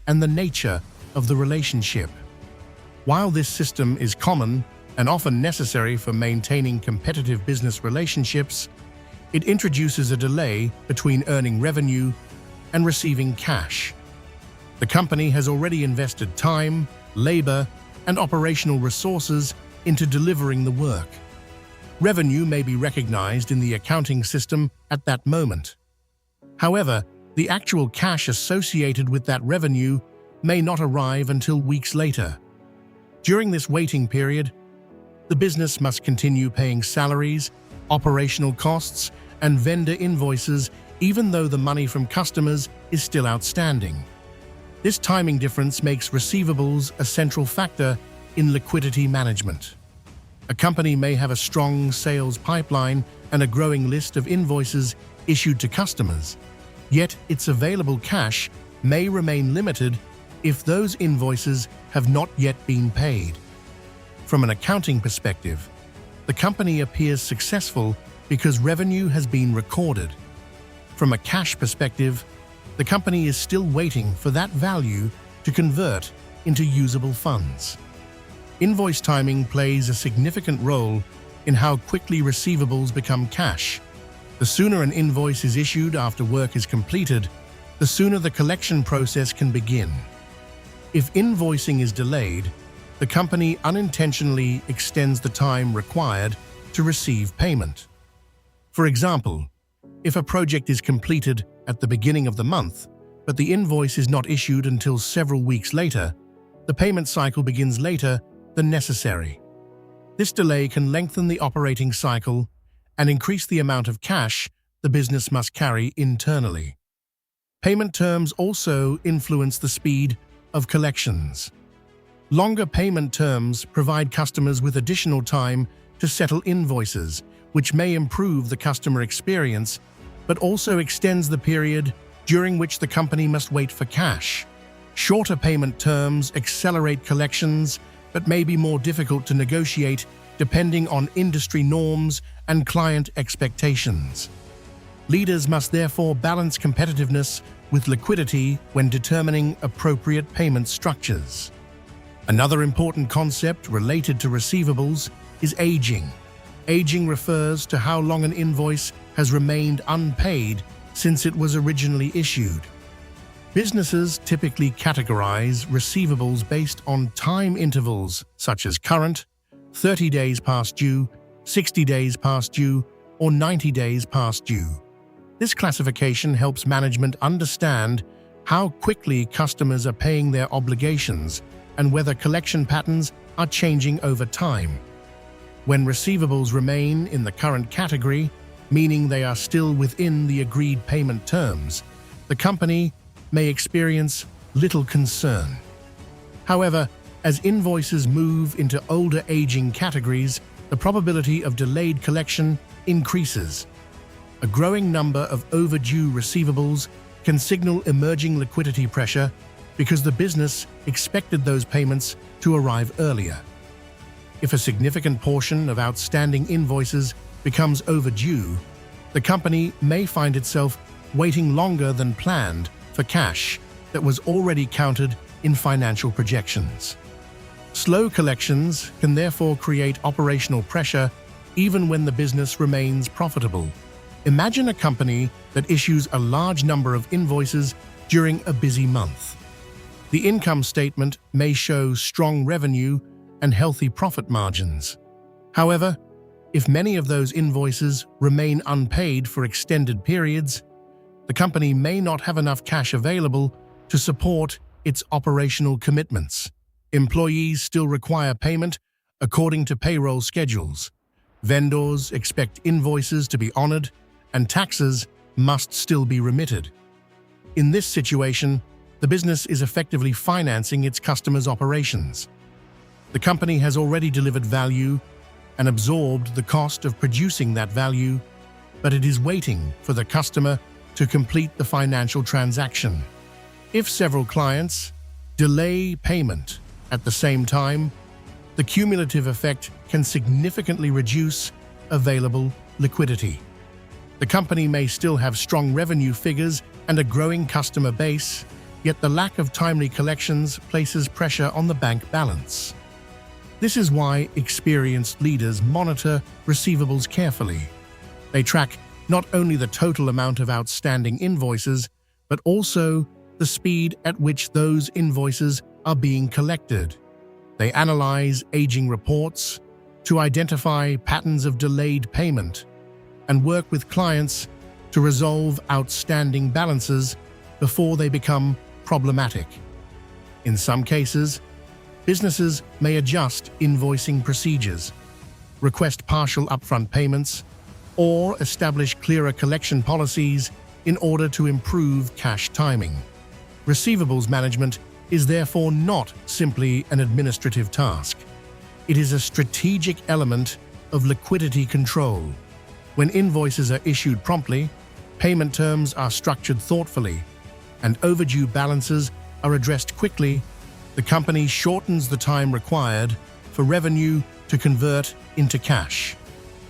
and the nature of the relationship. While this system is common and often necessary for maintaining competitive business relationships, it introduces a delay between earning revenue and receiving cash. The company has already invested time, labor, and operational resources into delivering the work. Revenue may be recognized in the accounting system at that moment. However, the actual cash associated with that revenue may not arrive until weeks later. During this waiting period, the business must continue paying salaries, operational costs, and vendor invoices even though the money from customers is still outstanding. This timing difference makes receivables a central factor in liquidity management. A company may have a strong sales pipeline and a growing list of invoices issued to customers, yet its available cash may remain limited if those invoices have not yet been paid. From an accounting perspective, the company appears successful because revenue has been recorded. From a cash perspective, the company is still waiting for that value to convert into usable funds. Invoice timing plays a significant role in how quickly receivables become cash. The sooner an invoice is issued after work is completed, the sooner the collection process can begin. If invoicing is delayed, the company unintentionally extends the time required to receive payment. For example, if a project is completed at the beginning of the month, but the invoice is not issued until several weeks later, the payment cycle begins later than necessary. This delay can lengthen the operating cycle and increase the amount of cash the business must carry internally. Payment terms also influence the speed of collections. Longer payment terms provide customers with additional time to settle invoices, which may improve the customer experience, but also extends the period during which the company must wait for cash. Shorter payment terms accelerate collections, but may be more difficult to negotiate depending on industry norms and client expectations. Leaders must therefore balance competitiveness with liquidity when determining appropriate payment structures. Another important concept related to receivables is aging. Aging refers to how long an invoice has remained unpaid since it was originally issued. Businesses typically categorize receivables based on time intervals such as current, 30 days past due, 60 days past due, or 90 days past due. This classification helps management understand how quickly customers are paying their obligations and whether collection patterns are changing over time. When receivables remain in the current category, meaning they are still within the agreed payment terms, the company may experience little concern. However, as invoices move into older aging categories, the probability of delayed collection increases. A growing number of overdue receivables can signal emerging liquidity pressure because the business expected those payments to arrive earlier. If a significant portion of outstanding invoices becomes overdue, the company may find itself waiting longer than planned for cash that was already counted in financial projections. Slow collections can therefore create operational pressure even when the business remains profitable. Imagine a company that issues a large number of invoices during a busy month. The income statement may show strong revenue and healthy profit margins. However, if many of those invoices remain unpaid for extended periods, the company may not have enough cash available to support its operational commitments. Employees still require payment according to payroll schedules. Vendors expect invoices to be honored, and taxes must still be remitted. In this situation, the business is effectively financing its customers' operations. The company has already delivered value and absorbed the cost of producing that value, but it is waiting for the customer to complete the financial transaction. If several clients delay payment at the same time, the cumulative effect can significantly reduce available liquidity. The company may still have strong revenue figures and a growing customer base, yet the lack of timely collections places pressure on the bank balance. This is why experienced leaders monitor receivables carefully. They track not only the total amount of outstanding invoices, but also the speed at which those invoices are being collected. They analyze aging reports to identify patterns of delayed payment and work with clients to resolve outstanding balances before they become problematic. In some cases, businesses may adjust invoicing procedures, request partial upfront payments, or establish clearer collection policies in order to improve cash timing. Receivables management is therefore not simply an administrative task. It is a strategic element of liquidity control. When invoices are issued promptly, payment terms are structured thoughtfully, and overdue balances are addressed quickly, the company shortens the time required for revenue to convert into cash.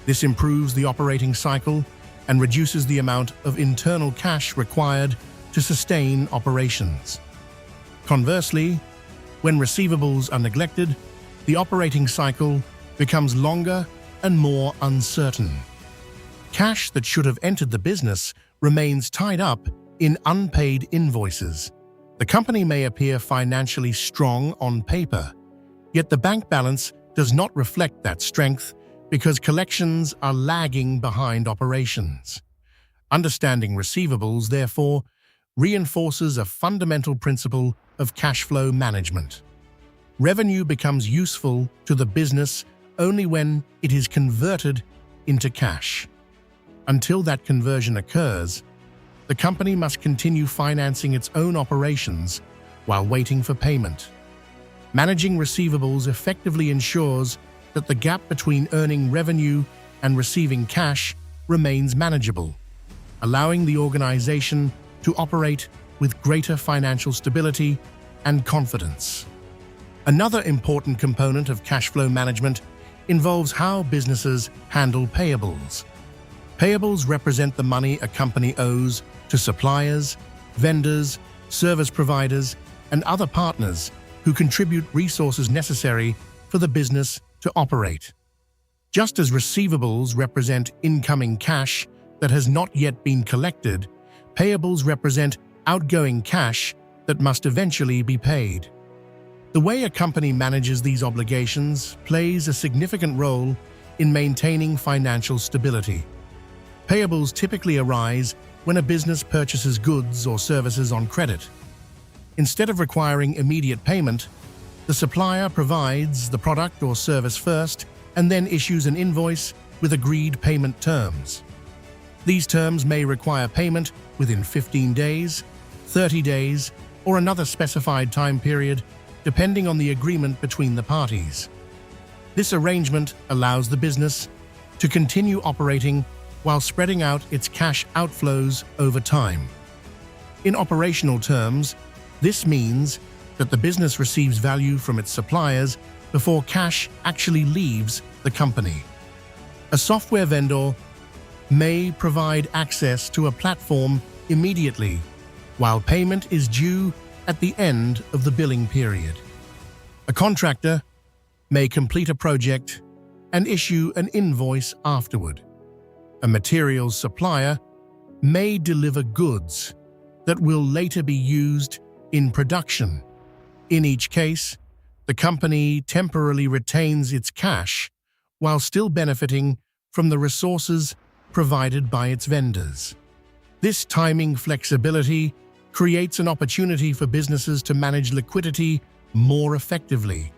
This improves the operating cycle and reduces the amount of internal cash required to sustain operations. Conversely, when receivables are neglected, the operating cycle becomes longer and more uncertain. Cash that should have entered the business remains tied up in unpaid invoices. The company may appear financially strong on paper, yet the bank balance does not reflect that strength because collections are lagging behind operations. Understanding receivables, therefore, reinforces a fundamental principle of cash flow management. Revenue becomes useful to the business only when it is converted into cash. Until that conversion occurs, the company must continue financing its own operations while waiting for payment. Managing receivables effectively ensures that the gap between earning revenue and receiving cash remains manageable, allowing the organization to operate with greater financial stability and confidence. Another important component of cash flow management involves how businesses handle payables. Payables represent the money a company owes to suppliers, vendors, service providers, and other partners who contribute resources necessary for the business to operate. Just as receivables represent incoming cash that has not yet been collected, payables represent outgoing cash that must eventually be paid. The way a company manages these obligations plays a significant role in maintaining financial stability. Payables typically arise when a business purchases goods or services on credit. Instead of requiring immediate payment, the supplier provides the product or service first and then issues an invoice with agreed payment terms. These terms may require payment within 15 days, 30 days, or another specified time period, depending on the agreement between the parties. This arrangement allows the business to continue operating while spreading out its cash outflows over time. In operational terms, this means that the business receives value from its suppliers before cash actually leaves the company. A software vendor may provide access to a platform immediately, while payment is due at the end of the billing period. A contractor may complete a project and issue an invoice afterward. A materials supplier may deliver goods that will later be used in production. In each case, the company temporarily retains its cash while still benefiting from the resources provided by its vendors. This timing flexibility creates an opportunity for businesses to manage liquidity more effectively.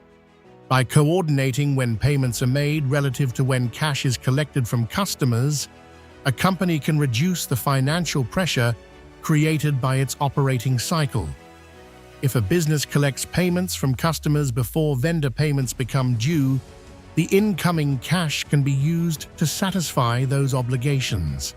By coordinating when payments are made relative to when cash is collected from customers, a company can reduce the financial pressure created by its operating cycle. If a business collects payments from customers before vendor payments become due, the incoming cash can be used to satisfy those obligations.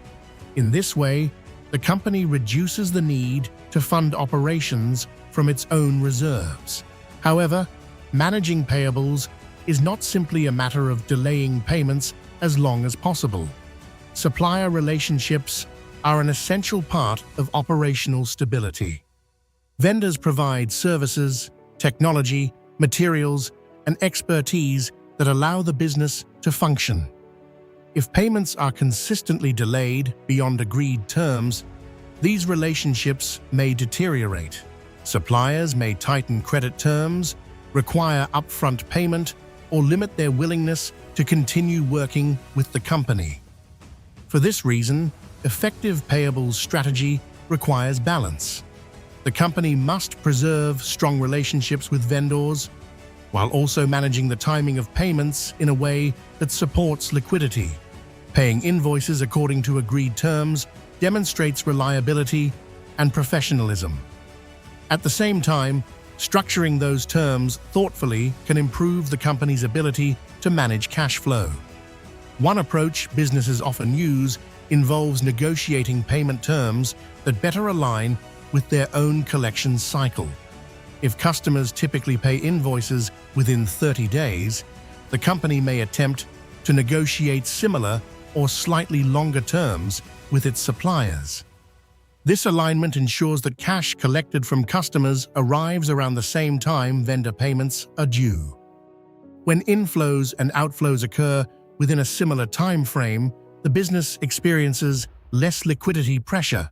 In this way, the company reduces the need to fund operations from its own reserves. However, managing payables is not simply a matter of delaying payments as long as possible. Supplier relationships are an essential part of operational stability. Vendors provide services, technology, materials, and expertise that allow the business to function. If payments are consistently delayed beyond agreed terms, these relationships may deteriorate. Suppliers may tighten credit terms, require upfront payment, or limit their willingness to continue working with the company. For this reason, effective payables strategy requires balance. The company must preserve strong relationships with vendors, while also managing the timing of payments in a way that supports liquidity. Paying invoices according to agreed terms demonstrates reliability and professionalism. At the same time, structuring those terms thoughtfully can improve the company's ability to manage cash flow. One approach businesses often use involves negotiating payment terms that better align with their own collection cycle. If customers typically pay invoices within 30 days, the company may attempt to negotiate similar or slightly longer terms with its suppliers. This alignment ensures that cash collected from customers arrives around the same time vendor payments are due. When inflows and outflows occur within a similar time frame, the business experiences less liquidity pressure.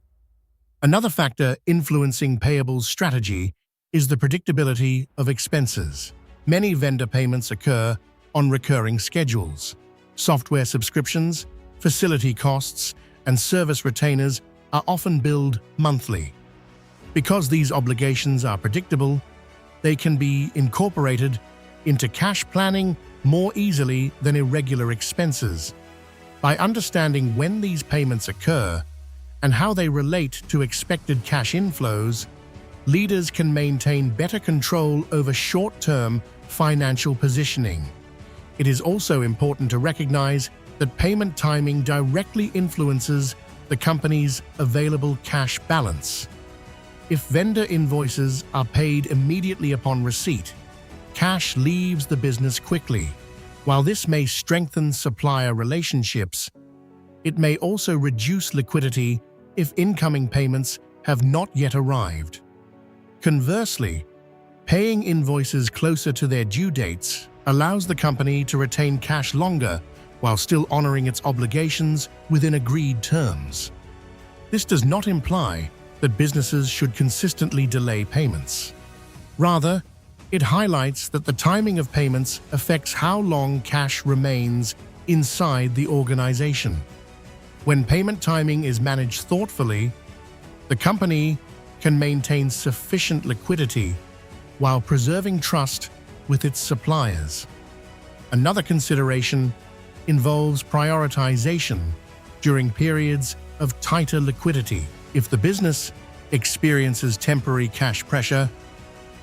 Another factor influencing payables strategy is the predictability of expenses. Many vendor payments occur on recurring schedules. Software subscriptions, facility costs, and service retainers are often billed monthly. Because these obligations are predictable, they can be incorporated into cash planning more easily than irregular expenses. By understanding when these payments occur and how they relate to expected cash inflows, leaders can maintain better control over short-term financial positioning. It is also important to recognize that payment timing directly influences the company's available cash balance. If vendor invoices are paid immediately upon receipt, cash leaves the business quickly. While this may strengthen supplier relationships, it may also reduce liquidity if incoming payments have not yet arrived. Conversely, paying invoices closer to their due dates allows the company to retain cash longer while still honoring its obligations within agreed terms. This does not imply that businesses should consistently delay payments. Rather, it highlights that the timing of payments affects how long cash remains inside the organization. When payment timing is managed thoughtfully, the company can maintain sufficient liquidity while preserving trust with its suppliers. Another consideration involves prioritization during periods of tighter liquidity. If the business experiences temporary cash pressure,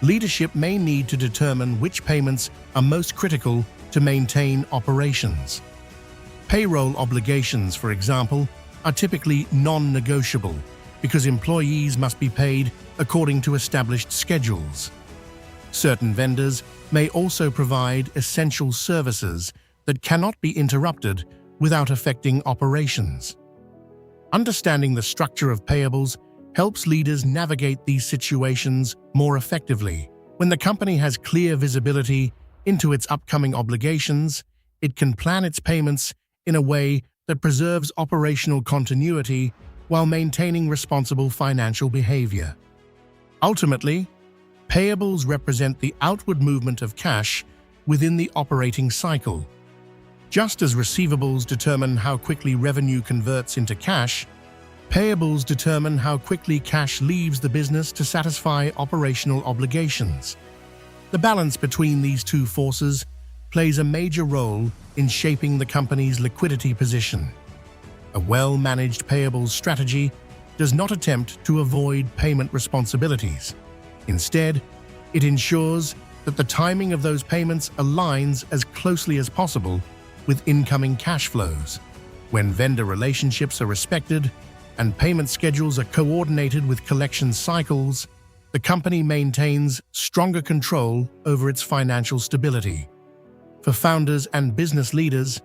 leadership may need to determine which payments are most critical to maintain operations. Payroll obligations, for example, are typically non-negotiable because employees must be paid according to established schedules. Certain vendors may also provide essential services that cannot be interrupted without affecting operations. Understanding the structure of payables helps leaders navigate these situations more effectively. When the company has clear visibility into its upcoming obligations, it can plan its payments in a way that preserves operational continuity while maintaining responsible financial behavior. Ultimately, payables represent the outward movement of cash within the operating cycle. Just as receivables determine how quickly revenue converts into cash, payables determine how quickly cash leaves the business to satisfy operational obligations. The balance between these two forces plays a major role in shaping the company's liquidity position. A well-managed payables strategy does not attempt to avoid payment responsibilities. Instead, it ensures that the timing of those payments aligns as closely as possible with incoming cash flows. When vendor relationships are respected and payment schedules are coordinated with collection cycles, the company maintains stronger control over its financial stability. For founders and business leaders,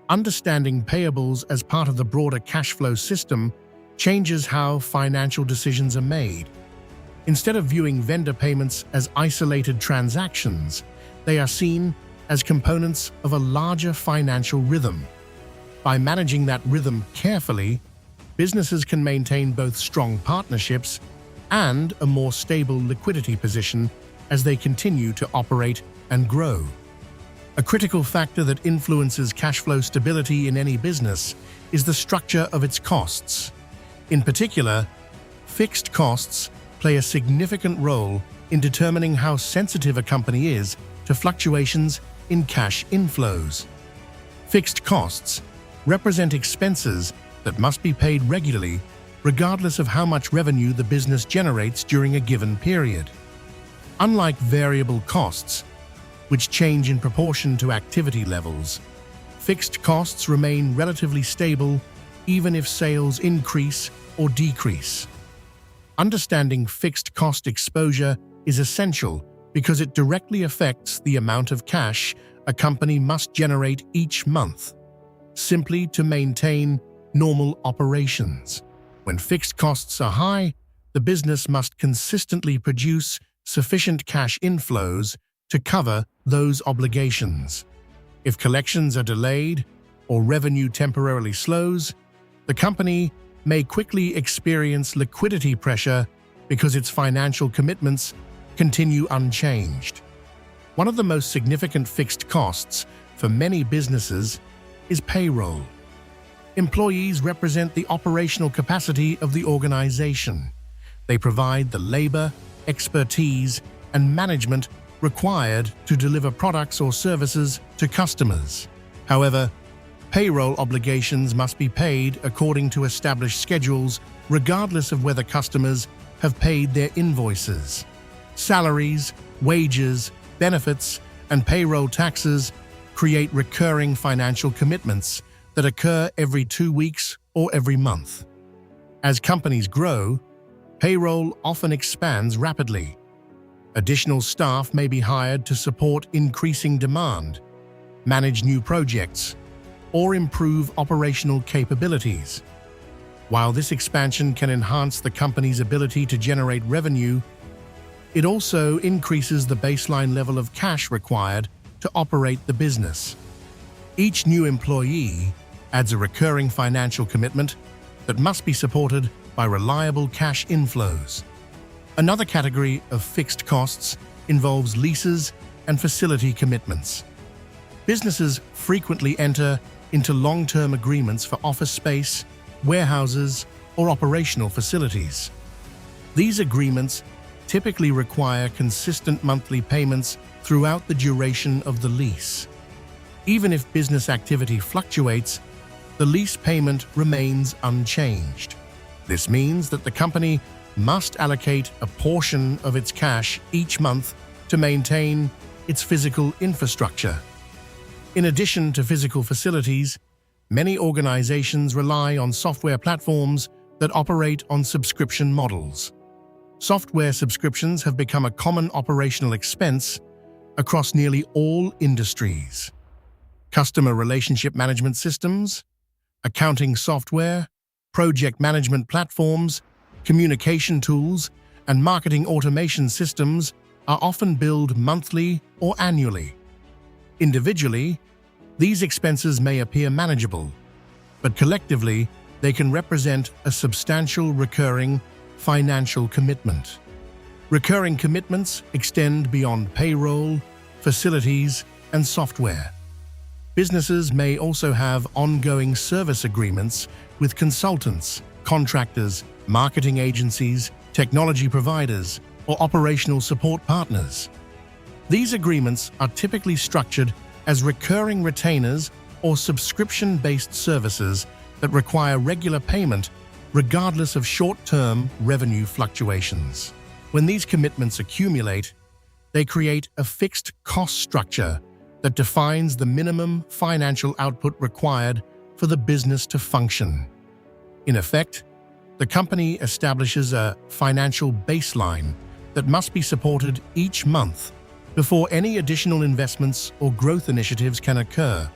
understanding payables as part of the broader cash flow system changes how financial decisions are made. Instead of viewing vendor payments as isolated transactions, they are seen as components of a larger financial rhythm. By managing that rhythm carefully, businesses can maintain both strong partnerships and a more stable liquidity position as they continue to operate and grow. A critical factor that influences cash flow stability in any business is the structure of its costs. In particular, fixed costs play a significant role in determining how sensitive a company is to fluctuations in cash inflows. Fixed costs represent expenses that must be paid regularly, regardless of how much revenue the business generates during a given period. Unlike variable costs, which change in proportion to activity levels, fixed costs remain relatively stable even if sales increase or decrease. Understanding fixed cost exposure is essential because it directly affects the amount of cash a company must generate each month, simply to maintain normal operations. When fixed costs are high, the business must consistently produce sufficient cash inflows to cover those obligations. If collections are delayed or revenue temporarily slows, the company may quickly experience liquidity pressure because its financial commitments continue unchanged. One of the most significant fixed costs for many businesses is payroll. Employees represent the operational capacity of the organization. They provide the labor, expertise, and management required to deliver products or services to customers. However, payroll obligations must be paid according to established schedules, regardless of whether customers have paid their invoices. Salaries, wages, benefits, and payroll taxes create recurring financial commitments that occur every 2 weeks or every month. As companies grow, payroll often expands rapidly. Additional staff may be hired to support increasing demand, manage new projects, or improve operational capabilities. While this expansion can enhance the company's ability to generate revenue, it also increases the baseline level of cash required to operate the business. Each new employee adds a recurring financial commitment that must be supported by reliable cash inflows. Another category of fixed costs involves leases and facility commitments. Businesses frequently enter into long-term agreements for office space, warehouses, or operational facilities. These agreements typically require consistent monthly payments throughout the duration of the lease. Even if business activity fluctuates, the lease payment remains unchanged. This means that the company must allocate a portion of its cash each month to maintain its physical infrastructure. In addition to physical facilities, many organizations rely on software platforms that operate on subscription models. Software subscriptions have become a common operational expense across nearly all industries. Customer relationship management systems, accounting software, project management platforms, communication tools, and marketing automation systems are often billed monthly or annually. Individually, these expenses may appear manageable, but collectively, they can represent a substantial recurring financial commitment. Recurring commitments extend beyond payroll, facilities, and software. Businesses may also have ongoing service agreements with consultants, contractors, marketing agencies, technology providers, or operational support partners. These agreements are typically structured as recurring retainers or subscription-based services that require regular payment regardless of short-term revenue fluctuations. When these commitments accumulate, they create a fixed cost structure that defines the minimum financial output required for the business to function. In effect, the company establishes a financial baseline that must be supported each month before any additional investments or growth initiatives can occur.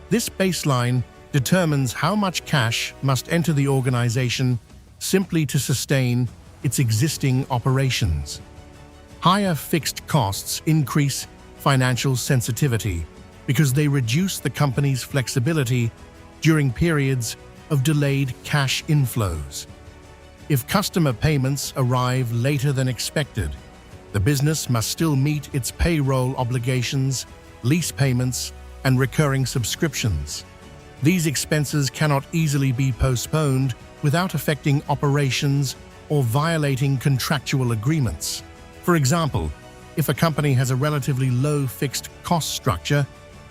This baseline determines how much cash must enter the organization simply to sustain its existing operations. Higher fixed costs increase financial sensitivity because they reduce the company's flexibility during periods of delayed cash inflows. If customer payments arrive later than expected, the business must still meet its payroll obligations, lease payments, and recurring subscriptions. These expenses cannot easily be postponed without affecting operations or violating contractual agreements. For example, if a company has a relatively low fixed cost structure,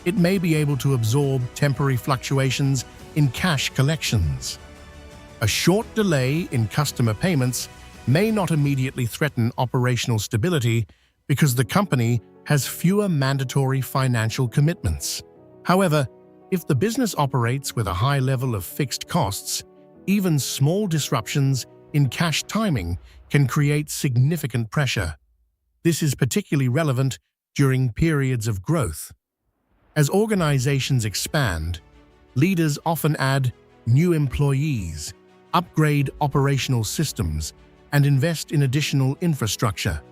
it may be able to absorb temporary fluctuations in cash collections. A short delay in customer payments may not immediately threaten operational stability because the company has fewer mandatory financial commitments. However, if the business operates with a high level of fixed costs, even small disruptions in cash timing can create significant pressure. This is particularly relevant during periods of growth. As organizations expand, leaders often add new employees, upgrade operational systems, and invest in additional infrastructure.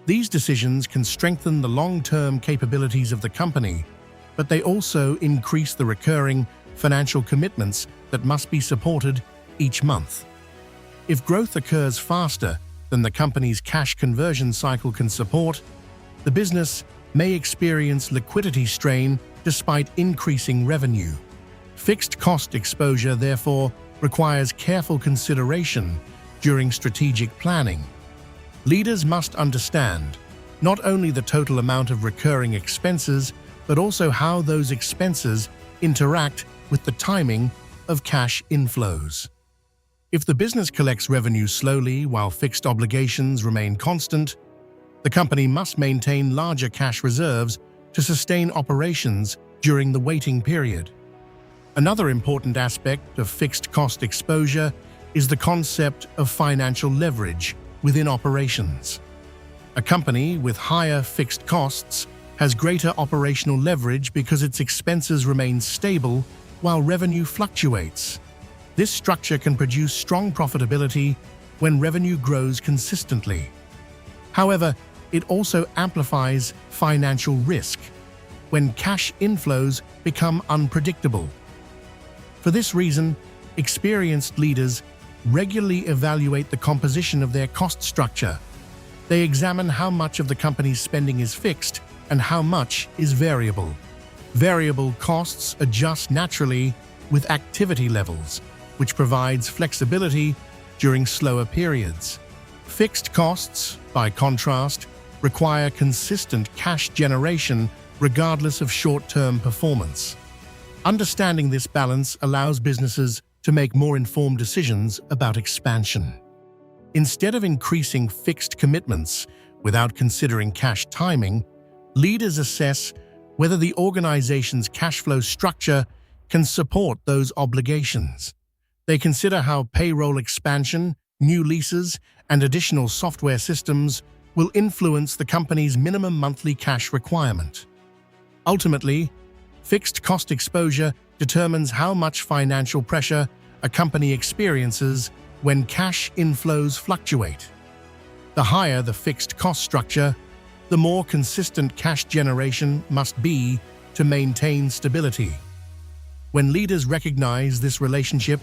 These decisions can strengthen the long-term capabilities of the company, but they also increase the recurring financial commitments that must be supported each month. If growth occurs faster than the company's cash conversion cycle can support, the business may experience liquidity strain despite increasing revenue. Fixed cost exposure, therefore, requires careful consideration during strategic planning. Leaders must understand not only the total amount of recurring expenses, but also how those expenses interact with the timing of cash inflows. If the business collects revenue slowly while fixed obligations remain constant, the company must maintain larger cash reserves to sustain operations during the waiting period. Another important aspect of fixed cost exposure is the concept of financial leverage within operations. A company with higher fixed costs has greater operational leverage because its expenses remain stable while revenue fluctuates. This structure can produce strong profitability when revenue grows consistently. However, it also amplifies financial risk. when cash inflows become unpredictable. For this reason, experienced leaders regularly evaluate the composition of their cost structure. They examine how much of the company's spending is fixed and how much is variable. Variable costs adjust naturally with activity levels, which provides flexibility during slower periods. Fixed costs, by contrast, require consistent cash generation regardless of short-term performance. Understanding this balance allows businesses to make more informed decisions about expansion. Instead of increasing fixed commitments without considering cash timing, leaders assess whether the organization's cash flow structure can support those obligations. They consider how payroll expansion, new leases, and additional software systems will influence the company's minimum monthly cash requirement. Ultimately, fixed cost exposure determines how much financial pressure a company experiences when cash inflows fluctuate. The higher the fixed cost structure, the more consistent cash generation must be to maintain stability. When leaders recognize this relationship,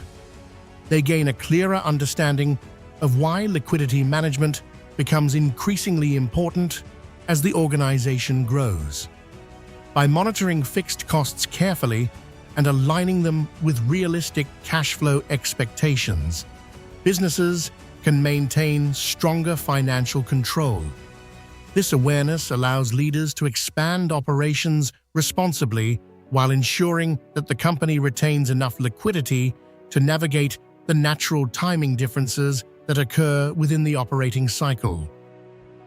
they gain a clearer understanding of why liquidity management becomes increasingly important as the organization grows. By monitoring fixed costs carefully and aligning them with realistic cash flow expectations, businesses can maintain stronger financial control. This awareness allows leaders to expand operations responsibly while ensuring that the company retains enough liquidity to navigate the natural timing differences that occur within the operating cycle.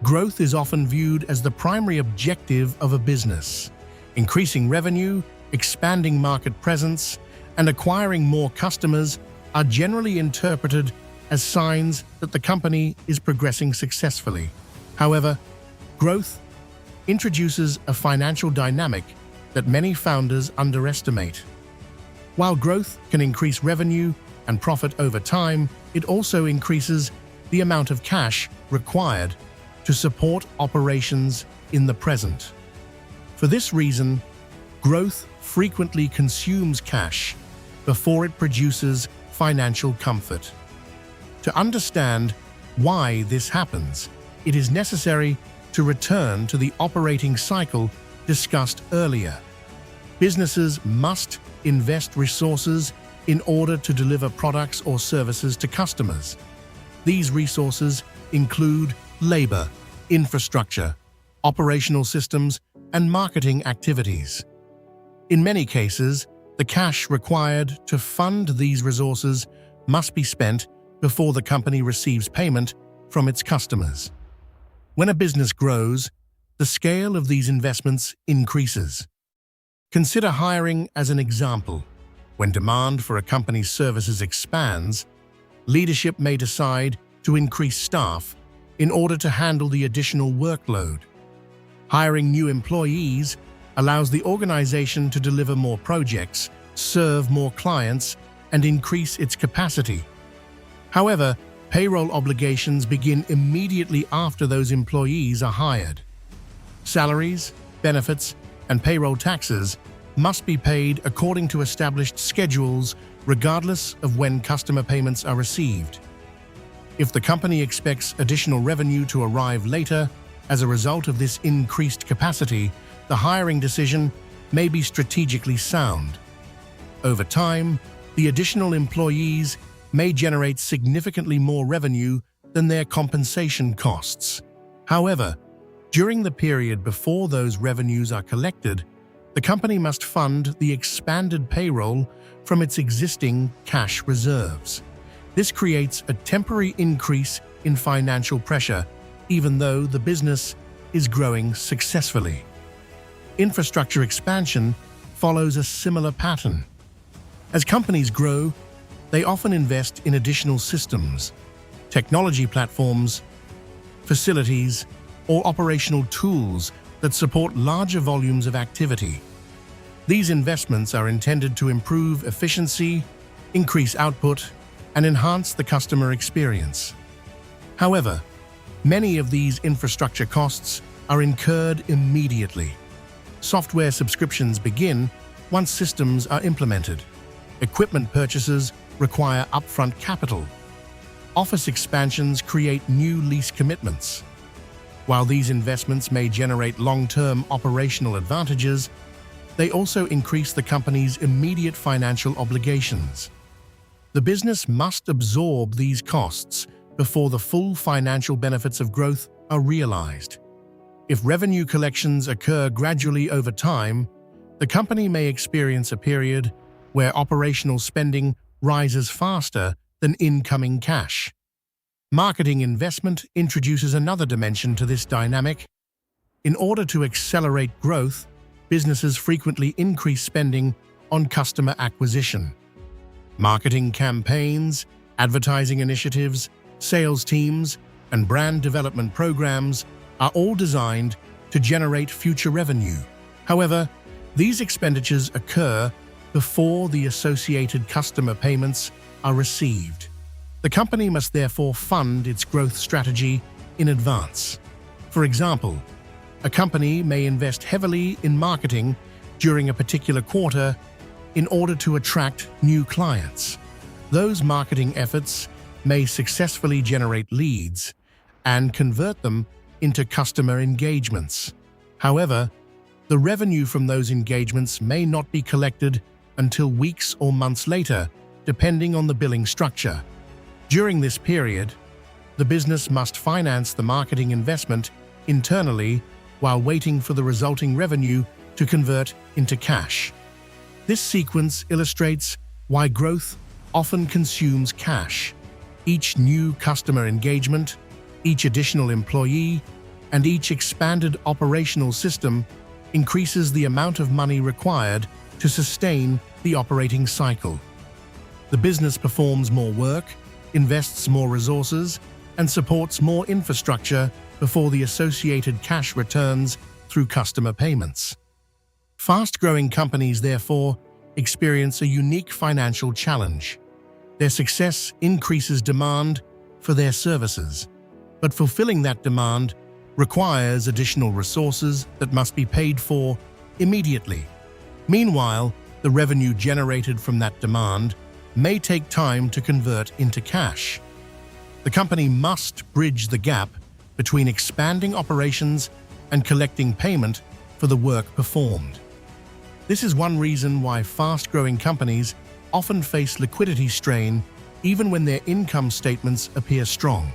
Growth is often viewed as the primary objective of a business. Increasing revenue, expanding market presence, and acquiring more customers are generally interpreted as signs that the company is progressing successfully. However, growth introduces a financial dynamic that many founders underestimate. While growth can increase revenue and profit over time, it also increases the amount of cash required to support operations in the present. For this reason, growth frequently consumes cash before it produces financial comfort. To understand why this happens, it is necessary to return to the operating cycle discussed earlier. Businesses must invest resources in order to deliver products or services to customers. These resources include labor, infrastructure, operational systems, and marketing activities. In many cases, the cash required to fund these resources must be spent before the company receives payment from its customers. When a business grows, the scale of these investments increases. Consider hiring as an example. When demand for a company's services expands, leadership may decide to increase staff in order to handle the additional workload. Hiring new employees allows the organization to deliver more projects, serve more clients, and increase its capacity. However, payroll obligations begin immediately after those employees are hired. Salaries, benefits, and payroll taxes must be paid according to established schedules regardless of when customer payments are received. If the company expects additional revenue to arrive later as a result of this increased capacity, the hiring decision may be strategically sound. Over time, the additional employees may generate significantly more revenue than their compensation costs. However, during the period before those revenues are collected, the company must fund the expanded payroll from its existing cash reserves. This creates a temporary increase in financial pressure, even though the business is growing successfully. Infrastructure expansion follows a similar pattern. As companies grow, they often invest in additional systems, technology platforms, facilities, or operational tools that support larger volumes of activity. These investments are intended to improve efficiency, increase output, and enhance the customer experience. However, many of these infrastructure costs are incurred immediately. Software subscriptions begin once systems are implemented. Equipment purchases require upfront capital. Office expansions create new lease commitments. While these investments may generate long-term operational advantages, they also increase the company's immediate financial obligations. The business must absorb these costs before the full financial benefits of growth are realized. If revenue collections occur gradually over time, the company may experience a period where operational spending rises faster than incoming cash. Marketing investment introduces another dimension to this dynamic. In order to accelerate growth, businesses frequently increase spending on customer acquisition. Marketing campaigns, advertising initiatives, sales teams, and brand development programs are all designed to generate future revenue. However, these expenditures occur before the associated customer payments are received. The company must therefore fund its growth strategy in advance. For example, a company may invest heavily in marketing during a particular quarter in order to attract new clients. Those marketing efforts may successfully generate leads and convert them into customer engagements. However, the revenue from those engagements may not be collected until weeks or months later, depending on the billing structure. During this period, the business must finance the marketing investment internally while waiting for the resulting revenue to convert into cash. This sequence illustrates why growth often consumes cash. Each new customer engagement, each additional employee, and each expanded operational system increases the amount of money required to sustain the operating cycle. The business performs more work, invests more resources, and supports more infrastructure before the associated cash returns through customer payments. Fast-growing companies, therefore, experience a unique financial challenge. Their success increases demand for their services, but fulfilling that demand requires additional resources that must be paid for immediately. Meanwhile, the revenue generated from that demand may take time to convert into cash. The company must bridge the gap between expanding operations and collecting payment for the work performed. This is one reason why fast-growing companies often face liquidity strain even when their income statements appear strong.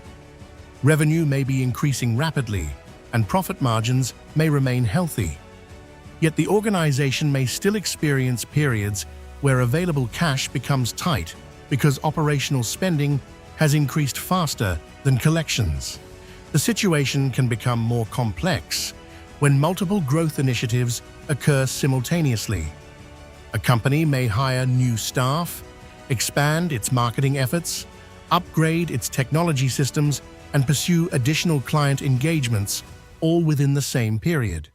Revenue may be increasing rapidly, and profit margins may remain healthy. Yet the organization may still experience periods where available cash becomes tight because operational spending has increased faster than collections. The situation can become more complex when multiple growth initiatives occur simultaneously. A company may hire new staff, expand its marketing efforts, upgrade its technology systems, and pursue additional client engagements, all within the same period.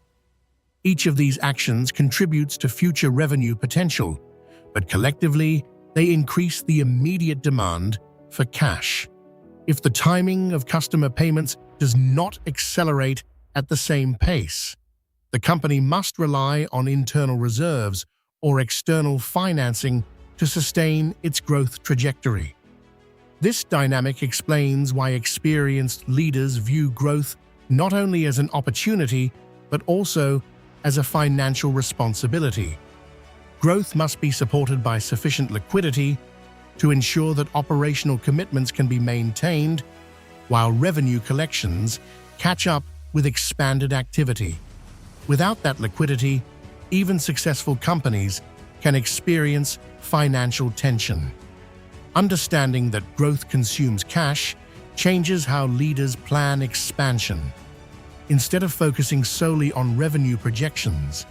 Each of these actions contributes to future revenue potential, but collectively, they increase the immediate demand for cash. If the timing of customer payments does not accelerate at the same pace, the company must rely on internal reserves or external financing to sustain its growth trajectory. This dynamic explains why experienced leaders view growth not only as an opportunity, but also as a financial responsibility. Growth must be supported by sufficient liquidity to ensure that operational commitments can be maintained, while revenue collections catch up with expanded activity. Without that liquidity, even successful companies can experience financial tension. Understanding that growth consumes cash changes how leaders plan expansion. Instead of focusing solely on revenue projections,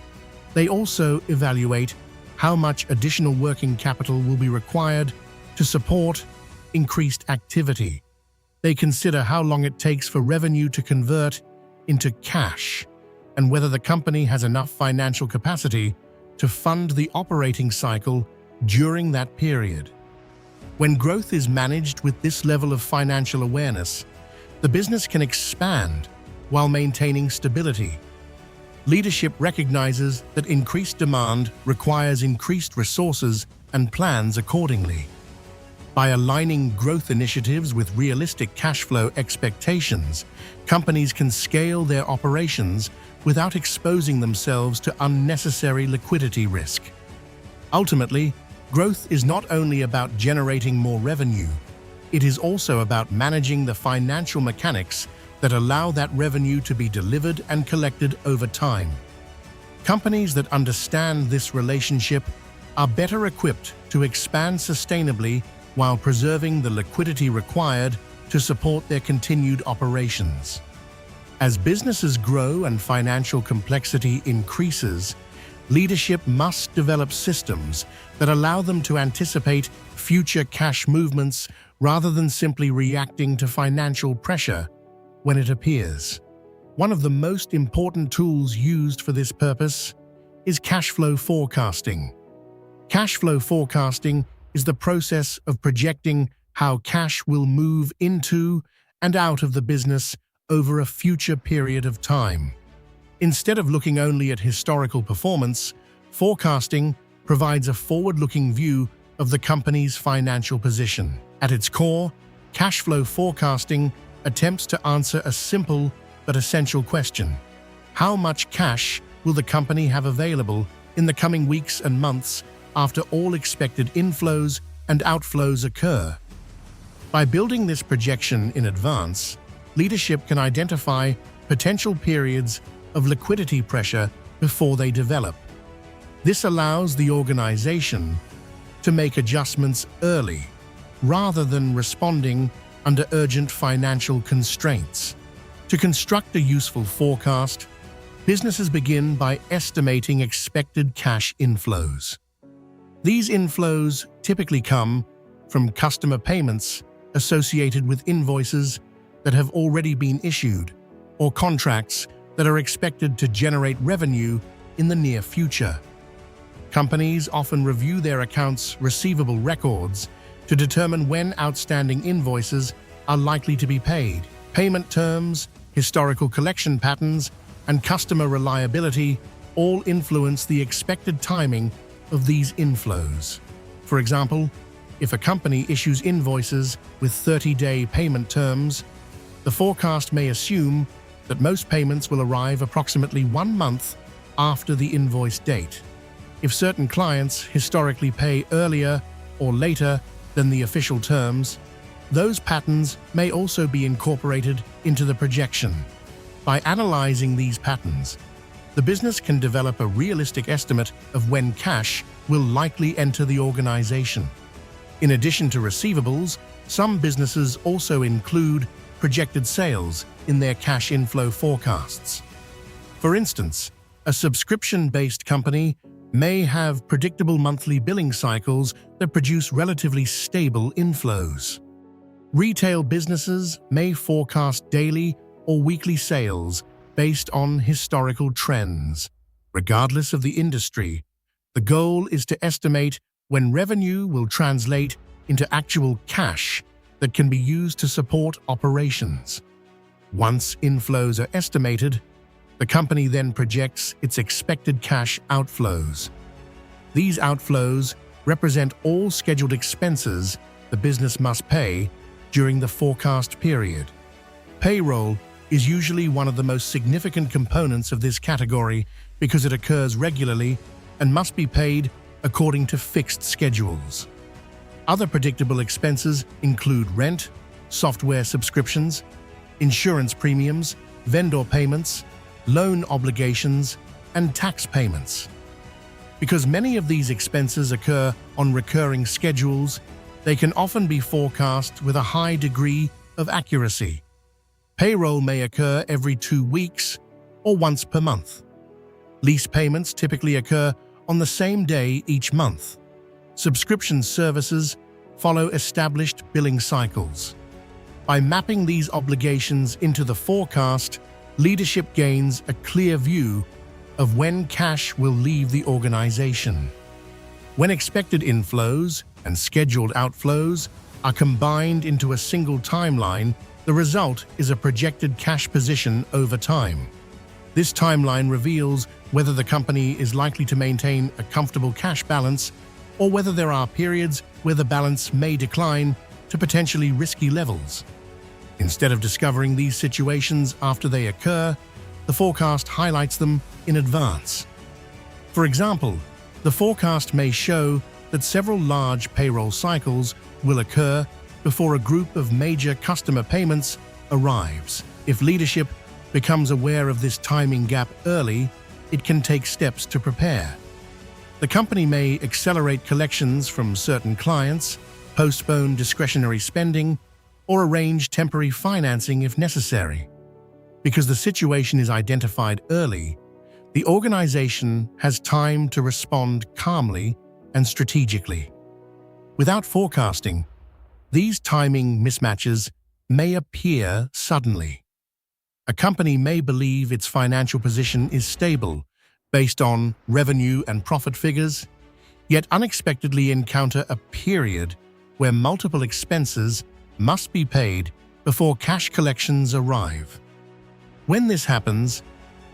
they also evaluate how much additional working capital will be required to support increased activity. They consider how long it takes for revenue to convert into cash and whether the company has enough financial capacity to fund the operating cycle during that period. When growth is managed with this level of financial awareness, the business can expand while maintaining stability. Leadership recognizes that increased demand requires increased resources and plans accordingly. By aligning growth initiatives with realistic cash flow expectations, companies can scale their operations without exposing themselves to unnecessary liquidity risk. Ultimately, growth is not only about generating more revenue, it is also about managing the financial mechanics that allow that revenue to be delivered and collected over time. Companies that understand this relationship are better equipped to expand sustainably while preserving the liquidity required to support their continued operations. As businesses grow and financial complexity increases, leadership must develop systems that allow them to anticipate future cash movements rather than simply reacting to financial pressure when it appears. One of the most important tools used for this purpose is cash flow forecasting. Cash flow forecasting is the process of projecting how cash will move into and out of the business over a future period of time. Instead of looking only at historical performance, forecasting provides a forward-looking view of the company's financial position. At its core, cash flow forecasting attempts to answer a simple but essential question: how much cash will the company have available in the coming weeks and months after all expected inflows and outflows occur? By building this projection in advance, leadership can identify potential periods of liquidity pressure before they develop. This allows the organization to make adjustments early, rather than responding under urgent financial constraints. To construct a useful forecast, businesses begin by estimating expected cash inflows. These inflows typically come from customer payments associated with invoices that have already been issued, or contracts that are expected to generate revenue in the near future. Companies often review their accounts receivable records to determine when outstanding invoices are likely to be paid. Payment terms, historical collection patterns, and customer reliability all influence the expected timing of these inflows. For example, if a company issues invoices with 30-day payment terms, the forecast may assume that most payments will arrive approximately 1 month after the invoice date. If certain clients historically pay earlier or later than the official terms, those patterns may also be incorporated into the projection. By analyzing these patterns, the business can develop a realistic estimate of when cash will likely enter the organization. In addition to receivables, some businesses also include projected sales in their cash inflow forecasts. For instance, a subscription-based company may have predictable monthly billing cycles that produce relatively stable inflows. Retail businesses may forecast daily or weekly sales based on historical trends. Regardless of the industry, the goal is to estimate when revenue will translate into actual cash that can be used to support operations. Once inflows are estimated, the company then projects its expected cash outflows. These outflows represent all scheduled expenses the business must pay during the forecast period. Payroll is usually one of the most significant components of this category because it occurs regularly and must be paid according to fixed schedules. Other predictable expenses include rent, software subscriptions, insurance premiums, vendor payments, loan obligations, and tax payments. Because many of these expenses occur on recurring schedules, they can often be forecast with a high degree of accuracy. Payroll may occur every 2 weeks or once per month. Lease payments typically occur on the same day each month. Subscription services follow established billing cycles. By mapping these obligations into the forecast, leadership gains a clear view of when cash will leave the organization. When expected inflows and scheduled outflows are combined into a single timeline, the result is a projected cash position over time. This timeline reveals whether the company is likely to maintain a comfortable cash balance or whether there are periods where the balance may decline to potentially risky levels. Instead of discovering these situations after they occur, the forecast highlights them in advance. For example, the forecast may show that several large payroll cycles will occur before a group of major customer payments arrives. If leadership becomes aware of this timing gap early, it can take steps to prepare. The company may accelerate collections from certain clients, postpone discretionary spending, or arrange temporary financing if necessary. Because the situation is identified early, the organization has time to respond calmly and strategically. Without forecasting, these timing mismatches may appear suddenly. A company may believe its financial position is stable based on revenue and profit figures, yet unexpectedly encounter a period where multiple expenses must be paid before cash collections arrive. When this happens,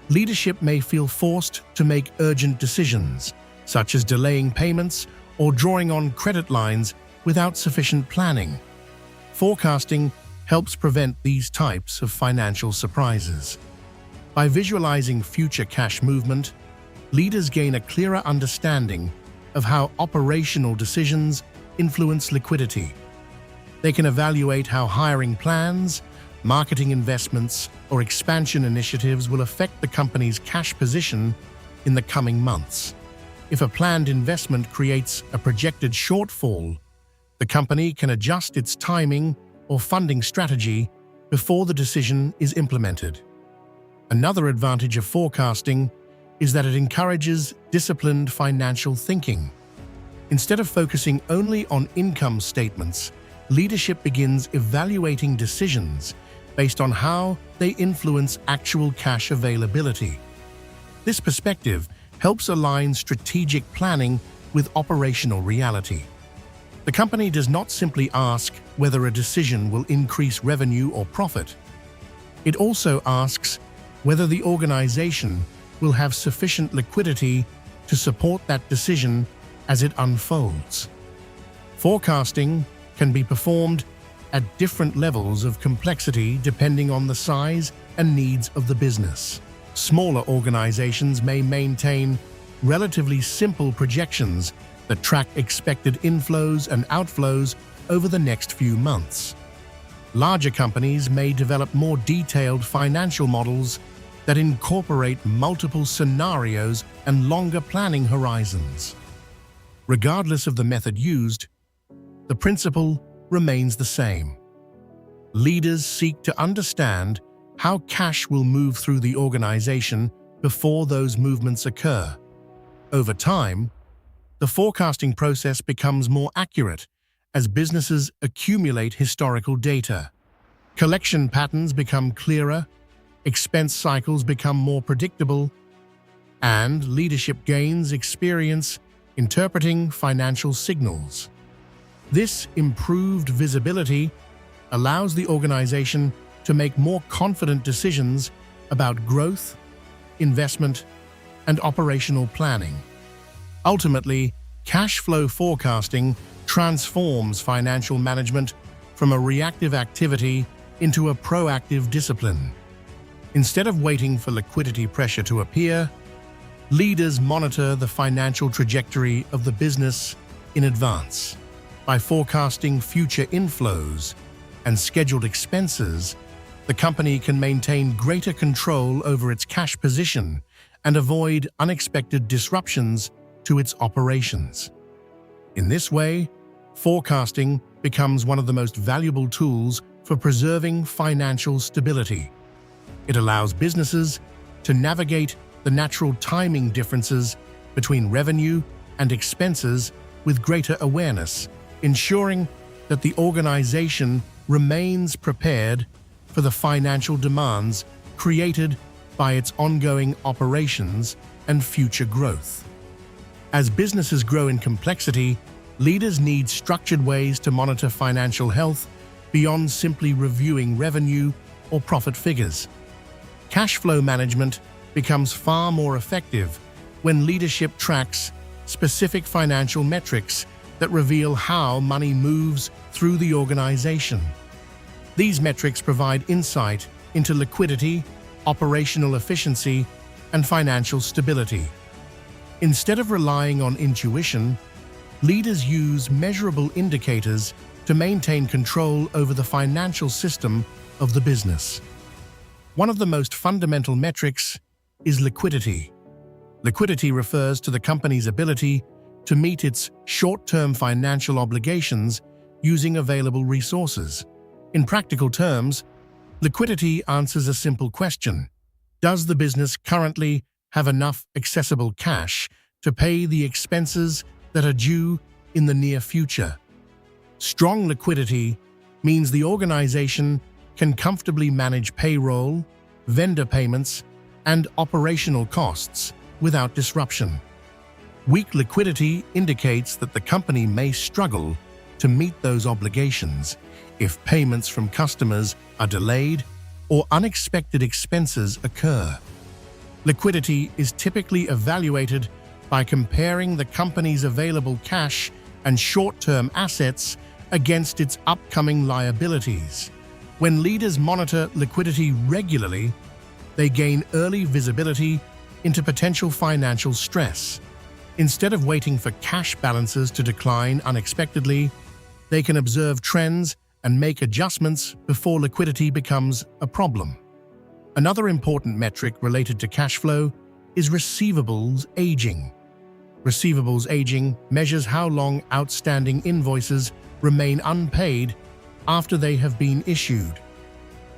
leadership may feel forced to make urgent decisions, such as delaying payments or drawing on credit lines without sufficient planning. Forecasting helps prevent these types of financial surprises. By visualizing future cash movement, leaders gain a clearer understanding of how operational decisions influence liquidity. They can evaluate how hiring plans, marketing investments, or expansion initiatives will affect the company's cash position in the coming months. If a planned investment creates a projected shortfall, the company can adjust its timing or funding strategy before the decision is implemented. Another advantage of forecasting is that it encourages disciplined financial thinking. Instead of focusing only on income statements, leadership begins evaluating decisions based on how they influence actual cash availability. This perspective helps align strategic planning with operational reality. The company does not simply ask whether a decision will increase revenue or profit. It also asks whether the organization will have sufficient liquidity to support that decision as it unfolds. Forecasting can be performed at different levels of complexity depending on the size and needs of the business. Smaller organizations may maintain relatively simple projections that track expected inflows and outflows over the next few months. Larger companies may develop more detailed financial models that incorporate multiple scenarios and longer planning horizons. Regardless of the method used, the principle remains the same. Leaders seek to understand how cash will move through the organization before those movements occur. Over time, the forecasting process becomes more accurate as businesses accumulate historical data. Collection patterns become clearer, expense cycles become more predictable, and leadership gains experience interpreting financial signals. This improved visibility allows the organization to make more confident decisions about growth, investment, and operational planning. Ultimately, cash flow forecasting transforms financial management from a reactive activity into a proactive discipline. Instead of waiting for liquidity pressure to appear, leaders monitor the financial trajectory of the business in advance. By forecasting future inflows and scheduled expenses, the company can maintain greater control over its cash position and avoid unexpected disruptions to its operations. In this way, forecasting becomes one of the most valuable tools for preserving financial stability. It allows businesses to navigate the natural timing differences between revenue and expenses with greater awareness, ensuring that the organization remains prepared for the financial demands created by its ongoing operations and future growth. As businesses grow in complexity, leaders need structured ways to monitor financial health beyond simply reviewing revenue or profit figures. Cash flow management becomes far more effective when leadership tracks specific financial metrics that reveal how money moves through the organization. These metrics provide insight into liquidity, operational efficiency, and financial stability. Instead of relying on intuition, leaders use measurable indicators to maintain control over the financial system of the business. One of the most fundamental metrics is liquidity. Liquidity refers to the company's ability to meet its short-term financial obligations using available resources. In practical terms, liquidity answers a simple question: does the business currently have enough accessible cash to pay the expenses that are due in the near future? Strong liquidity means the organization can comfortably manage payroll, vendor payments, and operational costs without disruption. Weak liquidity indicates that the company may struggle to meet those obligations if payments from customers are delayed or unexpected expenses occur. Liquidity is typically evaluated by comparing the company's available cash and short-term assets against its upcoming liabilities. When leaders monitor liquidity regularly, they gain early visibility into potential financial stress. Instead of waiting for cash balances to decline unexpectedly, they can observe trends and make adjustments before liquidity becomes a problem. Another important metric related to cash flow is receivables aging. Receivables aging measures how long outstanding invoices remain unpaid after they have been issued.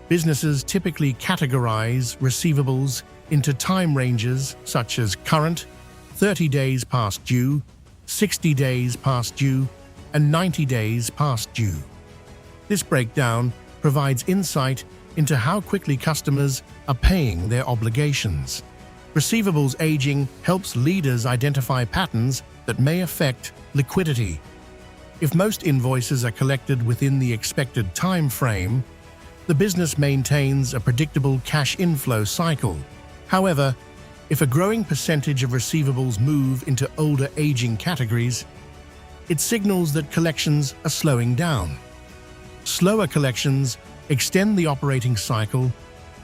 Businesses typically categorize receivables into time ranges such as current, 30 days past due, 60 days past due, and 90 days past due. This breakdown provides insight into how quickly customers are paying their obligations. Receivables aging helps leaders identify patterns that may affect liquidity. If most invoices are collected within the expected time frame, the business maintains a predictable cash inflow cycle. However, if a growing percentage of receivables move into older aging categories, it signals that collections are slowing down. Slower collections extend the operating cycle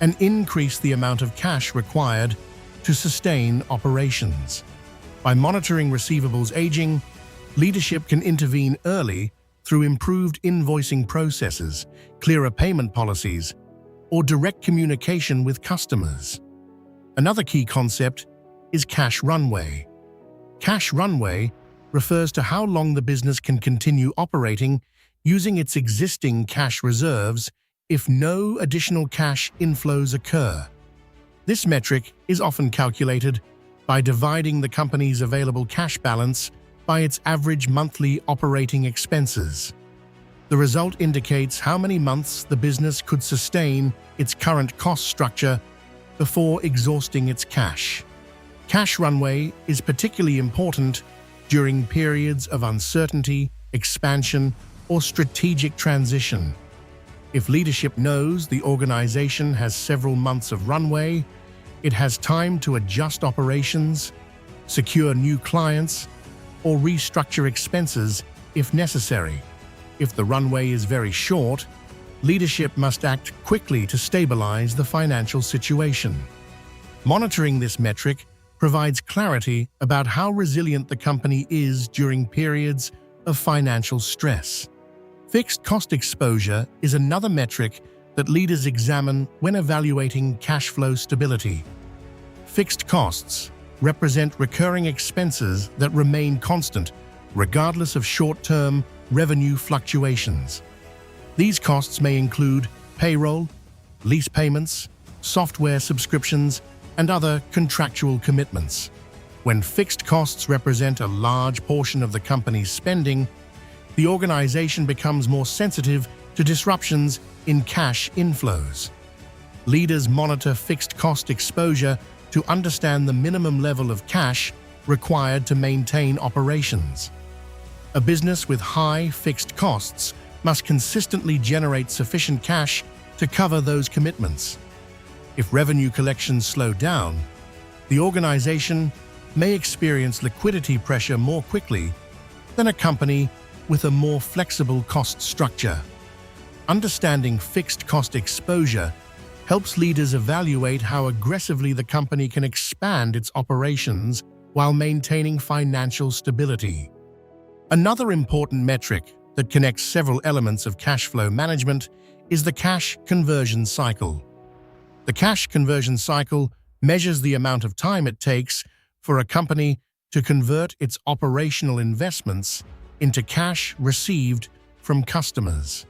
and increase the amount of cash required to sustain operations. By monitoring receivables aging, leadership can intervene early through improved invoicing processes, clearer payment policies, or direct communication with customers. Another key concept is cash runway. Cash runway refers to how long the business can continue operating using its existing cash reserves if no additional cash inflows occur. This metric is often calculated by dividing the company's available cash balance by its average monthly operating expenses. The result indicates how many months the business could sustain its current cost structure before exhausting its cash. Cash runway is particularly important during periods of uncertainty, expansion, or strategic transition. If leadership knows the organization has several months of runway, it has time to adjust operations, secure new clients, or restructure expenses if necessary. If the runway is very short, leadership must act quickly to stabilize the financial situation. Monitoring this metric provides clarity about how resilient the company is during periods of financial stress. Fixed cost exposure is another metric that leaders examine when evaluating cash flow stability. Fixed costs represent recurring expenses that remain constant regardless of short-term revenue fluctuations. These costs may include payroll, lease payments, software subscriptions, and other contractual commitments. When fixed costs represent a large portion of the company's spending, the organization becomes more sensitive to disruptions in cash inflows. Leaders monitor fixed cost exposure to understand the minimum level of cash required to maintain operations. A business with high fixed costs must consistently generate sufficient cash to cover those commitments. If revenue collections slow down, The organization may experience liquidity pressure more quickly than a company with a more flexible cost structure. Understanding fixed cost exposure helps leaders evaluate how aggressively the company can expand its operations while maintaining financial stability. Another important metric that connects several elements of cash flow management is the cash conversion cycle. The cash conversion cycle measures the amount of time it takes for a company to convert its operational investments into cash received from customers.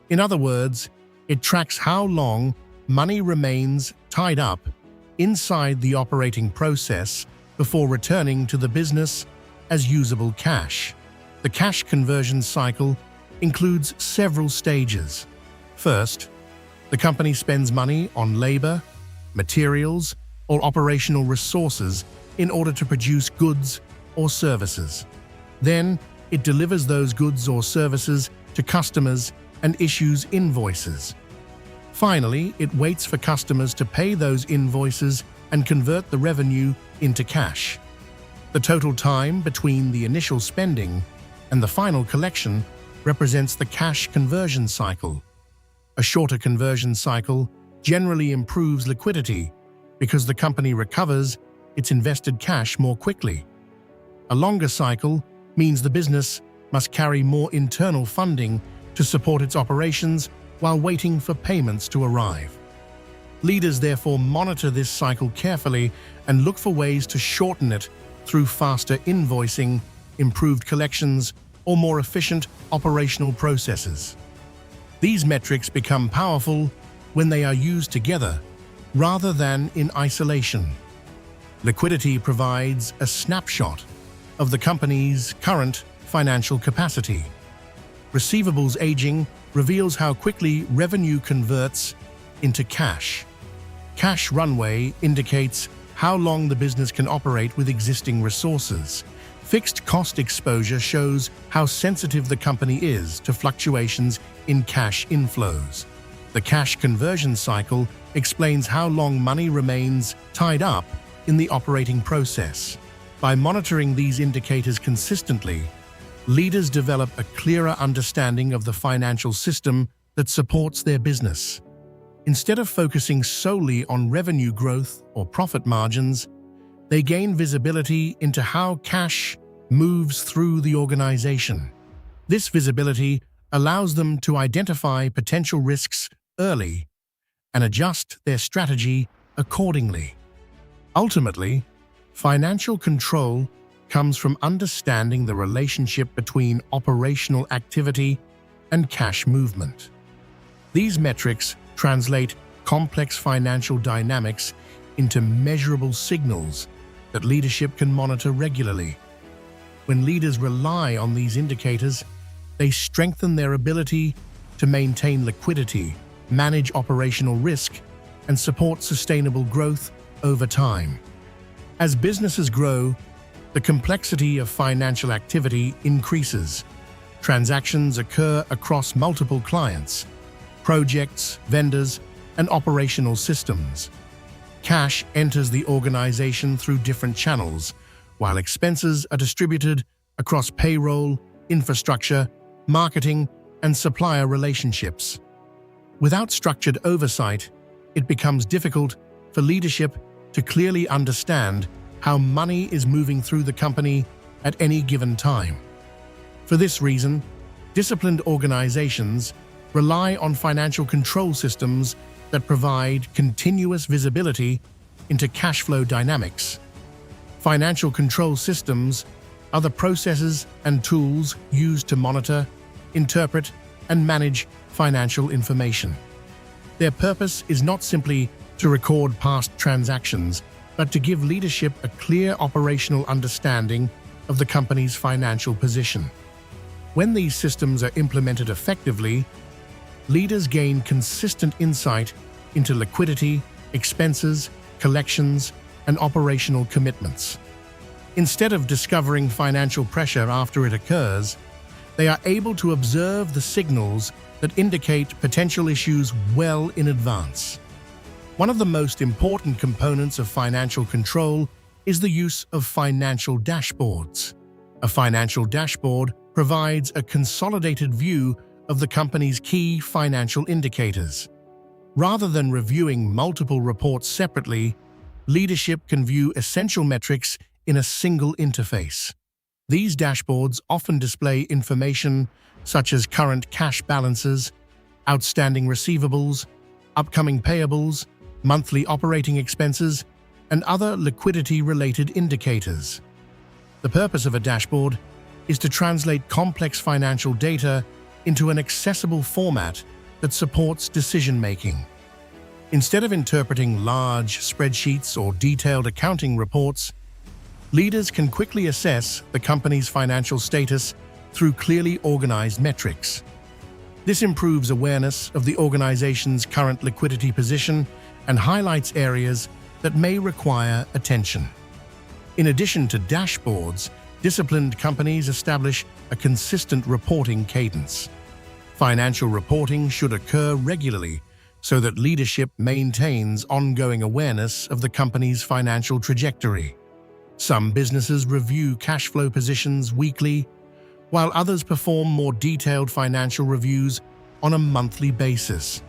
In other words, it tracks how long money remains tied up inside the operating process before returning to the business as usable cash. The cash conversion cycle includes several stages. First, the company spends money on labor, materials, or operational resources in order to produce goods or services. Then, it delivers those goods or services to customers and issues invoices. Finally, it waits for customers to pay those invoices and convert the revenue into cash. The total time between the initial spending and the final collection represents the cash conversion cycle. A shorter conversion cycle generally improves liquidity because the company recovers its invested cash more quickly. A longer cycle means the business must carry more internal funding to support its operations while waiting for payments to arrive. Leaders therefore monitor this cycle carefully and look for ways to shorten it through faster invoicing, improved collections, or more efficient operational processes. These metrics become powerful when they are used together rather than in isolation. Liquidity provides a snapshot of the company's current financial capacity. Receivables aging reveals how quickly revenue converts into cash. Cash runway indicates how long the business can operate with existing resources. Fixed cost exposure shows how sensitive the company is to fluctuations in cash inflows. The cash conversion cycle explains how long money remains tied up in the operating process. By monitoring these indicators consistently, leaders develop a clearer understanding of the financial system that supports their business. Instead of focusing solely on revenue growth or profit margins, they gain visibility into how cash moves through the organization. This visibility allows them to identify potential risks early and adjust their strategy accordingly. Ultimately, financial control comes from understanding the relationship between operational activity and cash movement. These metrics translate complex financial dynamics into measurable signals that leadership can monitor regularly. When leaders rely on these indicators, they strengthen their ability to maintain liquidity, manage operational risk, and support sustainable growth over time. As businesses grow, the complexity of financial activity increases. Transactions occur across multiple clients, projects, vendors, and operational systems. Cash enters the organization through different channels, while expenses are distributed across payroll, infrastructure, marketing, and supplier relationships. Without structured oversight, it becomes difficult for leadership to clearly understand how money is moving through the company at any given time. For this reason, disciplined organizations rely on financial control systems that provide continuous visibility into cash flow dynamics. Financial control systems are the processes and tools used to monitor, interpret, and manage financial information. Their purpose is not simply to record past transactions, but to give leadership a clear operational understanding of the company's financial position. When these systems are implemented effectively, leaders gain consistent insight into liquidity, expenses, collections, and operational commitments. Instead of discovering financial pressure after it occurs, they are able to observe the signals that indicate potential issues well in advance. One of the most important components of financial control is the use of financial dashboards. A financial dashboard provides a consolidated view of the company's key financial indicators. Rather than reviewing multiple reports separately, leadership can view essential metrics in a single interface. These dashboards often display information such as current cash balances, outstanding receivables, upcoming payables, monthly operating expenses, and other liquidity-related indicators. The purpose of a dashboard is to translate complex financial data into an accessible format that supports decision-making. Instead of interpreting large spreadsheets or detailed accounting reports, leaders can quickly assess the company's financial status through clearly organized metrics. This improves awareness of the organization's current liquidity position and highlights areas that may require attention. In addition to dashboards, disciplined companies establish a consistent reporting cadence. Financial reporting should occur regularly so that leadership maintains ongoing awareness of the company's financial trajectory. Some businesses review cash flow positions weekly, while others perform more detailed financial reviews on a monthly basis.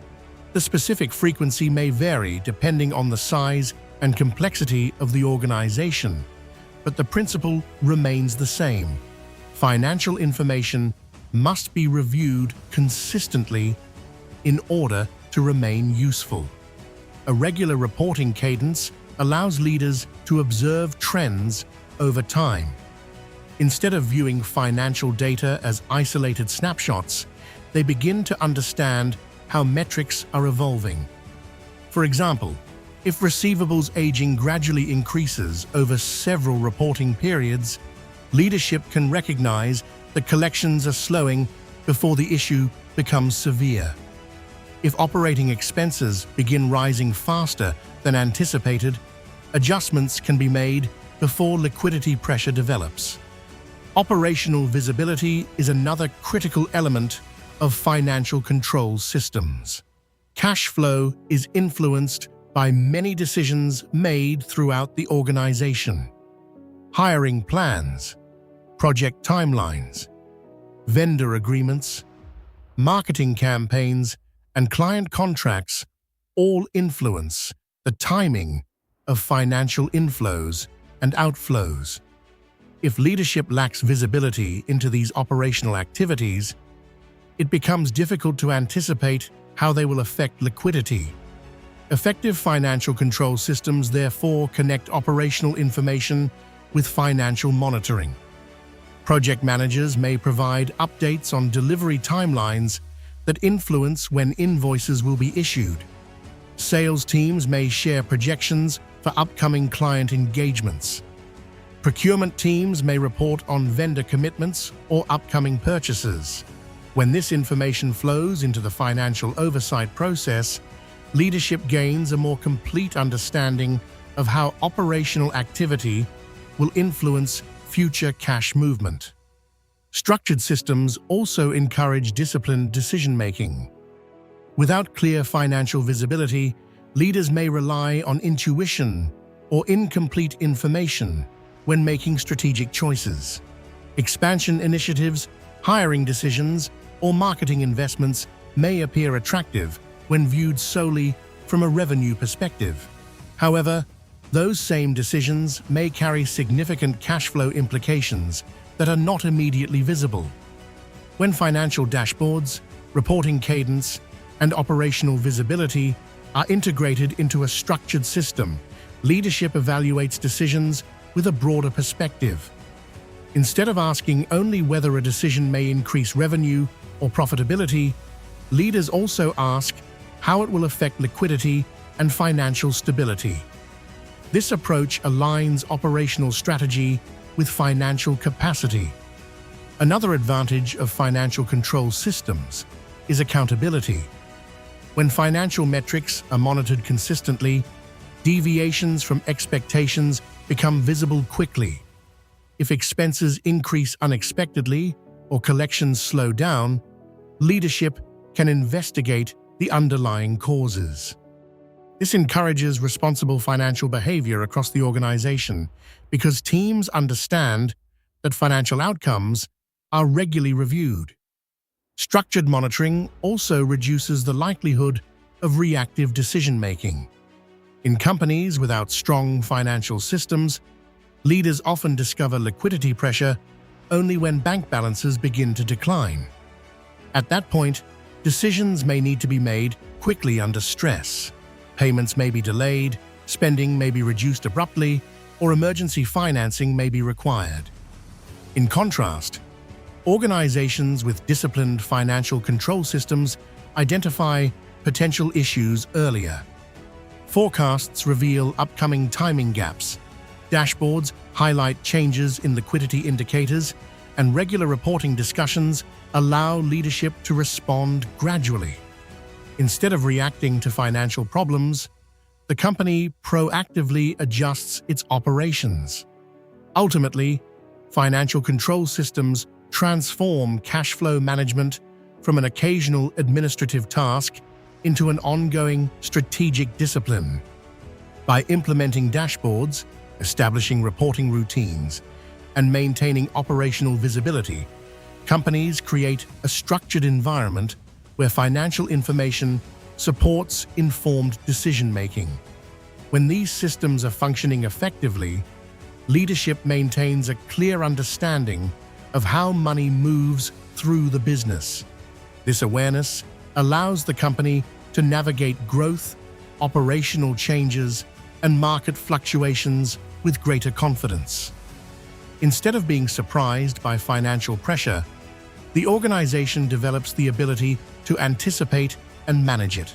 The specific frequency may vary depending on the size and complexity of the organization, but the principle remains the same. Financial information must be reviewed consistently in order to remain useful. A regular reporting cadence allows leaders to observe trends over time. Instead of viewing financial data as isolated snapshots, they begin to understand how metrics are evolving. For example, if receivables aging gradually increases over several reporting periods, leadership can recognize that collections are slowing before the issue becomes severe. If operating expenses begin rising faster than anticipated, adjustments can be made before liquidity pressure develops. Operational visibility is another critical element of financial control systems. Cash flow is influenced by many decisions made throughout the organization. Hiring plans, project timelines, vendor agreements, marketing campaigns, and client contracts all influence the timing of financial inflows and outflows. If leadership lacks visibility into these operational activities, it becomes difficult to anticipate how they will affect liquidity. Effective financial control systems therefore connect operational information with financial monitoring. Project managers may provide updates on delivery timelines that influence when invoices will be issued. Sales teams may share projections for upcoming client engagements. Procurement teams may report on vendor commitments or upcoming purchases. When this information flows into the financial oversight process, leadership gains a more complete understanding of how operational activity will influence future cash movement. Structured systems also encourage disciplined decision-making. Without clear financial visibility, leaders may rely on intuition or incomplete information when making strategic choices. Expansion initiatives, hiring decisions, or marketing investments may appear attractive when viewed solely from a revenue perspective. However, those same decisions may carry significant cash flow implications that are not immediately visible. When financial dashboards, reporting cadence, and operational visibility are integrated into a structured system, leadership evaluates decisions with a broader perspective. Instead of asking only whether a decision may increase revenue or profitability, leaders also ask how it will affect liquidity and financial stability. This approach aligns operational strategy with financial capacity. Another advantage of financial control systems is accountability. When financial metrics are monitored consistently, deviations from expectations become visible quickly. If expenses increase unexpectedly or collections slow down, leadership can investigate the underlying causes. This encourages responsible financial behavior across the organization because teams understand that financial outcomes are regularly reviewed. Structured monitoring also reduces the likelihood of reactive decision-making. In companies without strong financial systems, leaders often discover liquidity pressure only when bank balances begin to decline. At that point, decisions may need to be made quickly under stress. Payments may be delayed, spending may be reduced abruptly, or emergency financing may be required. In contrast, organizations with disciplined financial control systems identify potential issues earlier. Forecasts reveal upcoming timing gaps. Dashboards highlight changes in liquidity indicators, and regular reporting discussions allow leadership to respond gradually. Instead of reacting to financial problems, the company proactively adjusts its operations. Ultimately, financial control systems transform cash flow management from an occasional administrative task into an ongoing strategic discipline. By implementing dashboards, establishing reporting routines, and maintaining operational visibility, companies create a structured environment where financial information supports informed decision-making. When these systems are functioning effectively, leadership maintains a clear understanding of how money moves through the business. This awareness allows the company to navigate growth, operational changes, and market fluctuations with greater confidence. Instead of being surprised by financial pressure, the organization develops the ability to anticipate and manage it.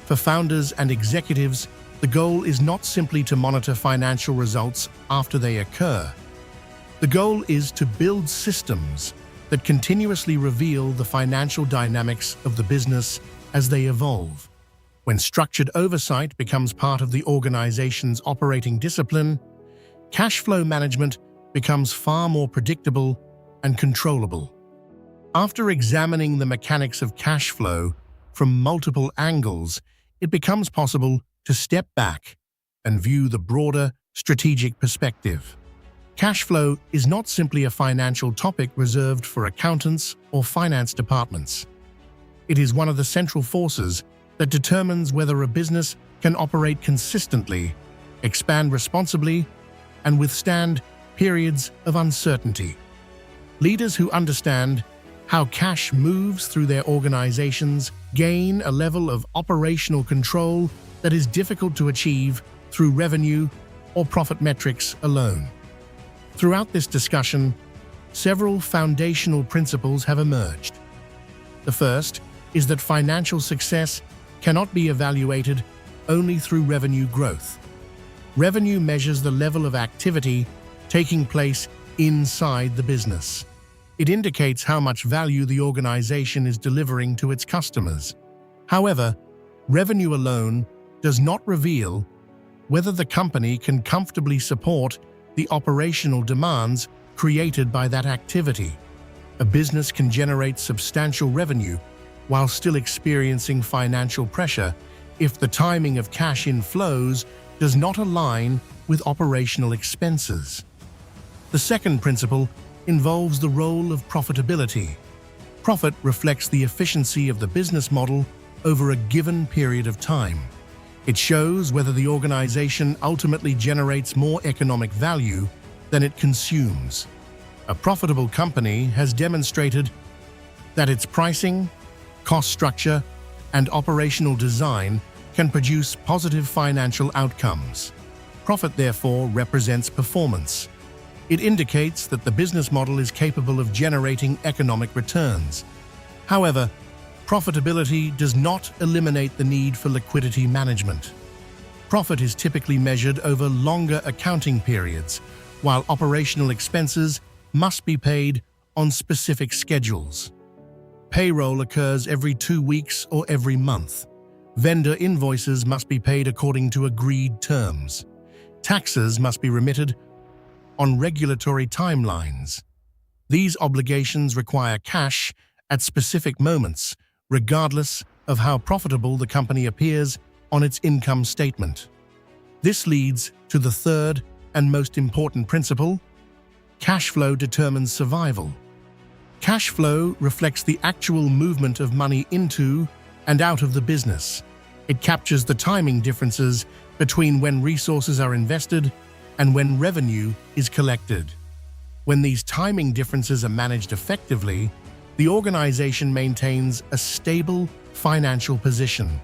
For founders and executives, the goal is not simply to monitor financial results after they occur. The goal is to build systems that continuously reveal the financial dynamics of the business as they evolve. When structured oversight becomes part of the organization's operating discipline, cash flow management becomes far more predictable and controllable. After examining the mechanics of cash flow from multiple angles, it becomes possible to step back and view the broader strategic perspective. Cash flow is not simply a financial topic reserved for accountants or finance departments. It is one of the central forces that determines whether a business can operate consistently, expand responsibly, and withstand periods of uncertainty. Leaders who understand how cash moves through their organizations gain a level of operational control that is difficult to achieve through revenue or profit metrics alone. Throughout this discussion, several foundational principles have emerged. The first is that financial success cannot be evaluated only through revenue growth. Revenue measures the level of activity taking place inside the business. It indicates how much value the organization is delivering to its customers. However, revenue alone does not reveal whether the company can comfortably support the operational demands created by that activity. A business can generate substantial revenue while still experiencing financial pressure if the timing of cash inflows does not align with operational expenses. The second principle involves the role of profitability. Profit reflects the efficiency of the business model over a given period of time. It shows whether the organization ultimately generates more economic value than it consumes. A profitable company has demonstrated that its pricing, cost structure, and operational design can produce positive financial outcomes. Profit, therefore, represents performance. It indicates that the business model is capable of generating economic returns. However, profitability does not eliminate the need for liquidity management. Profit is typically measured over longer accounting periods, while operational expenses must be paid on specific schedules. Payroll occurs every 2 weeks or every month. Vendor invoices must be paid according to agreed terms. Taxes must be remitted on regulatory timelines. These obligations require cash at specific moments, regardless of how profitable the company appears on its income statement. This leads to the third and most important principle: cash flow determines survival. Cash flow reflects the actual movement of money into and out of the business. It captures the timing differences between when resources are invested and when revenue is collected. When these timing differences are managed effectively, the organization maintains a stable financial position.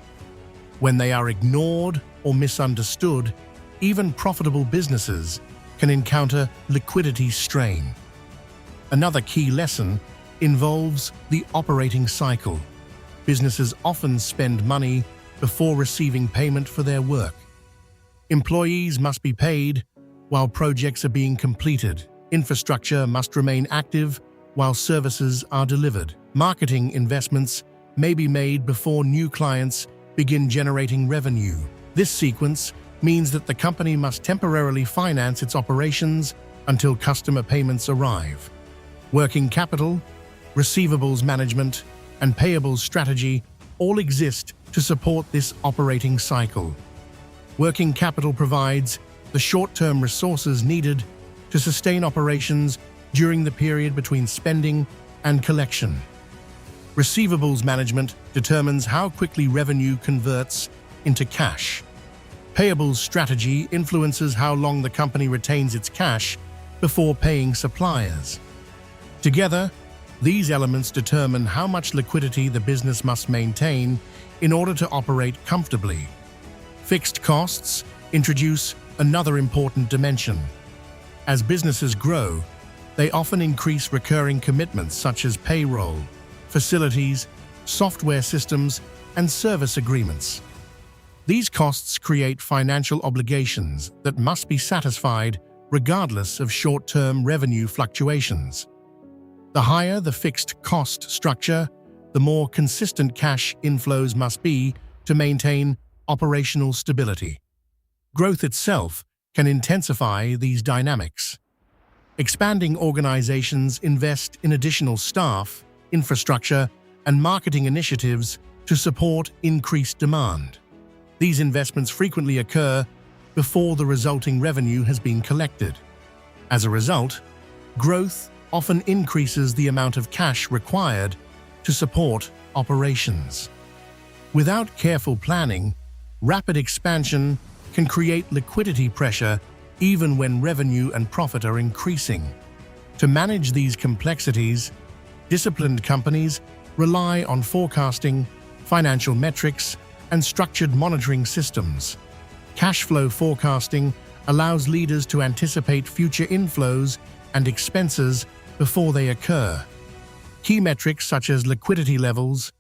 When they are ignored or misunderstood, even profitable businesses can encounter liquidity strain. Another key lesson involves the operating cycle. Businesses often spend money before receiving payment for their work. Employees must be paid while projects are being completed. Infrastructure must remain active while services are delivered. Marketing investments may be made before new clients begin generating revenue. This sequence means that the company must temporarily finance its operations until customer payments arrive. Working capital, receivables management, and payables strategy all exist to support this operating cycle. Working capital provides the short-term resources needed to sustain operations during the period between spending and collection. Receivables management determines how quickly revenue converts into cash. Payables strategy influences how long the company retains its cash before paying suppliers. Together, these elements determine how much liquidity the business must maintain in order to operate comfortably. Fixed costs introduce another important dimension. As businesses grow, they often increase recurring commitments such as payroll, facilities, software systems, and service agreements. These costs create financial obligations that must be satisfied regardless of short-term revenue fluctuations. The higher the fixed cost structure, the more consistent cash inflows must be to maintain operational stability. Growth itself can intensify these dynamics. Expanding organizations invest in additional staff, infrastructure, and marketing initiatives to support increased demand. These investments frequently occur before the resulting revenue has been collected. As a result, growth often increases the amount of cash required to support operations. Without careful planning, rapid expansion can create liquidity pressure even when revenue and profit are increasing. To manage these complexities, disciplined companies rely on forecasting, financial metrics, and structured monitoring systems. Cash flow forecasting allows leaders to anticipate future inflows and expenses before they occur. Key metrics such as liquidity levels,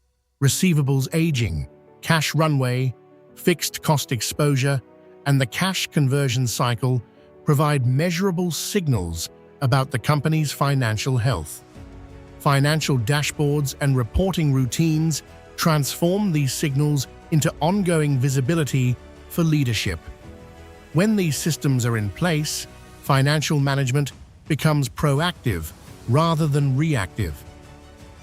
receivables aging, cash runway, fixed cost exposure, and the cash conversion cycle provide measurable signals about the company's financial health. Financial dashboards and reporting routines transform these signals into ongoing visibility for leadership. When these systems are in place, financial management becomes proactive rather than reactive.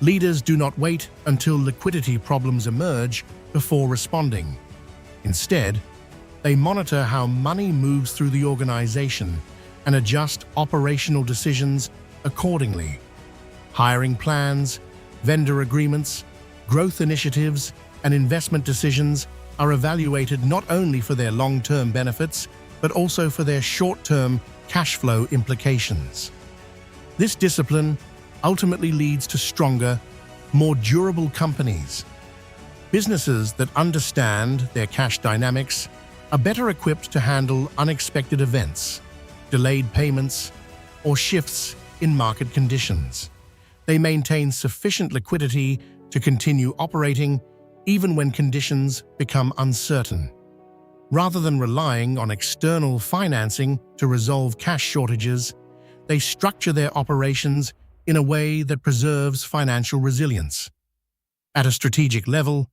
Leaders do not wait until liquidity problems emerge before responding. Instead, they monitor how money moves through the organization and adjust operational decisions accordingly. Hiring plans, vendor agreements, growth initiatives, and investment decisions are evaluated not only for their long-term benefits, but also for their short-term cash flow implications. This discipline ultimately leads to stronger, more durable companies. Businesses that understand their cash dynamics are better equipped to handle unexpected events, delayed payments, or shifts in market conditions. They maintain sufficient liquidity to continue operating even when conditions become uncertain. Rather than relying on external financing to resolve cash shortages, they structure their operations in a way that preserves financial resilience. At a strategic level,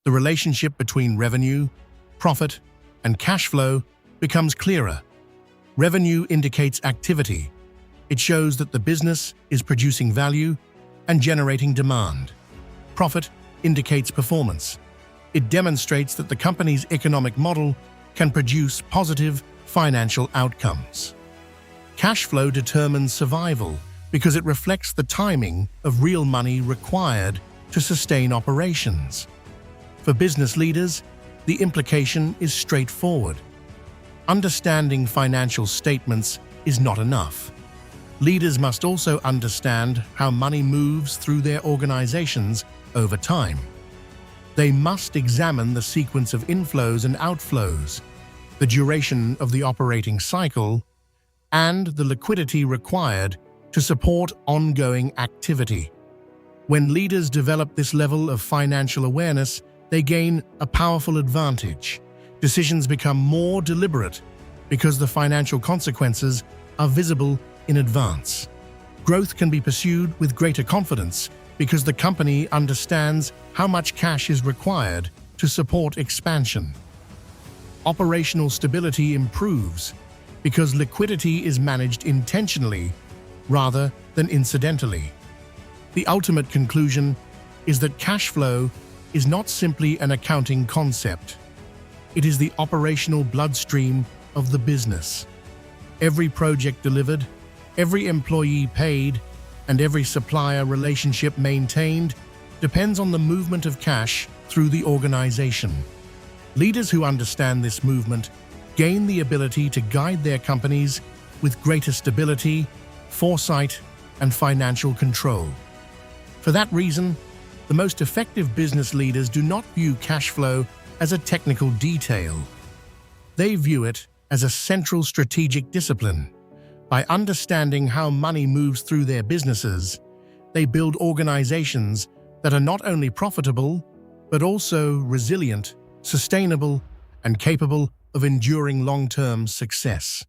the relationship between revenue, profit, and cash flow becomes clearer. Revenue indicates activity. It shows that the business is producing value and generating demand. Profit indicates performance. It demonstrates that the company's economic model can produce positive financial outcomes. Cash flow determines survival because it reflects the timing of real money required to sustain operations. For business leaders, the implication is straightforward. Understanding financial statements is not enough. Leaders must also understand how money moves through their organizations over time. They must examine the sequence of inflows and outflows, the duration of the operating cycle, and the liquidity required to support ongoing activity. When leaders develop this level of financial awareness, they gain a powerful advantage. Decisions become more deliberate because the financial consequences are visible in advance. Growth can be pursued with greater confidence because the company understands how much cash is required to support expansion. Operational stability improves because liquidity is managed intentionally rather than incidentally. The ultimate conclusion is that cash flow is not simply an accounting concept. It is the operational bloodstream of the business. Every project delivered, every employee paid, and every supplier relationship maintained depends on the movement of cash through the organization. Leaders who understand this movement gain the ability to guide their companies with greater stability, foresight, and financial control. For that reason, the most effective business leaders do not view cash flow as a technical detail. They view it as a central strategic discipline. By understanding how money moves through their businesses, they build organizations that are not only profitable, but also resilient, sustainable, and capable of enduring long-term success.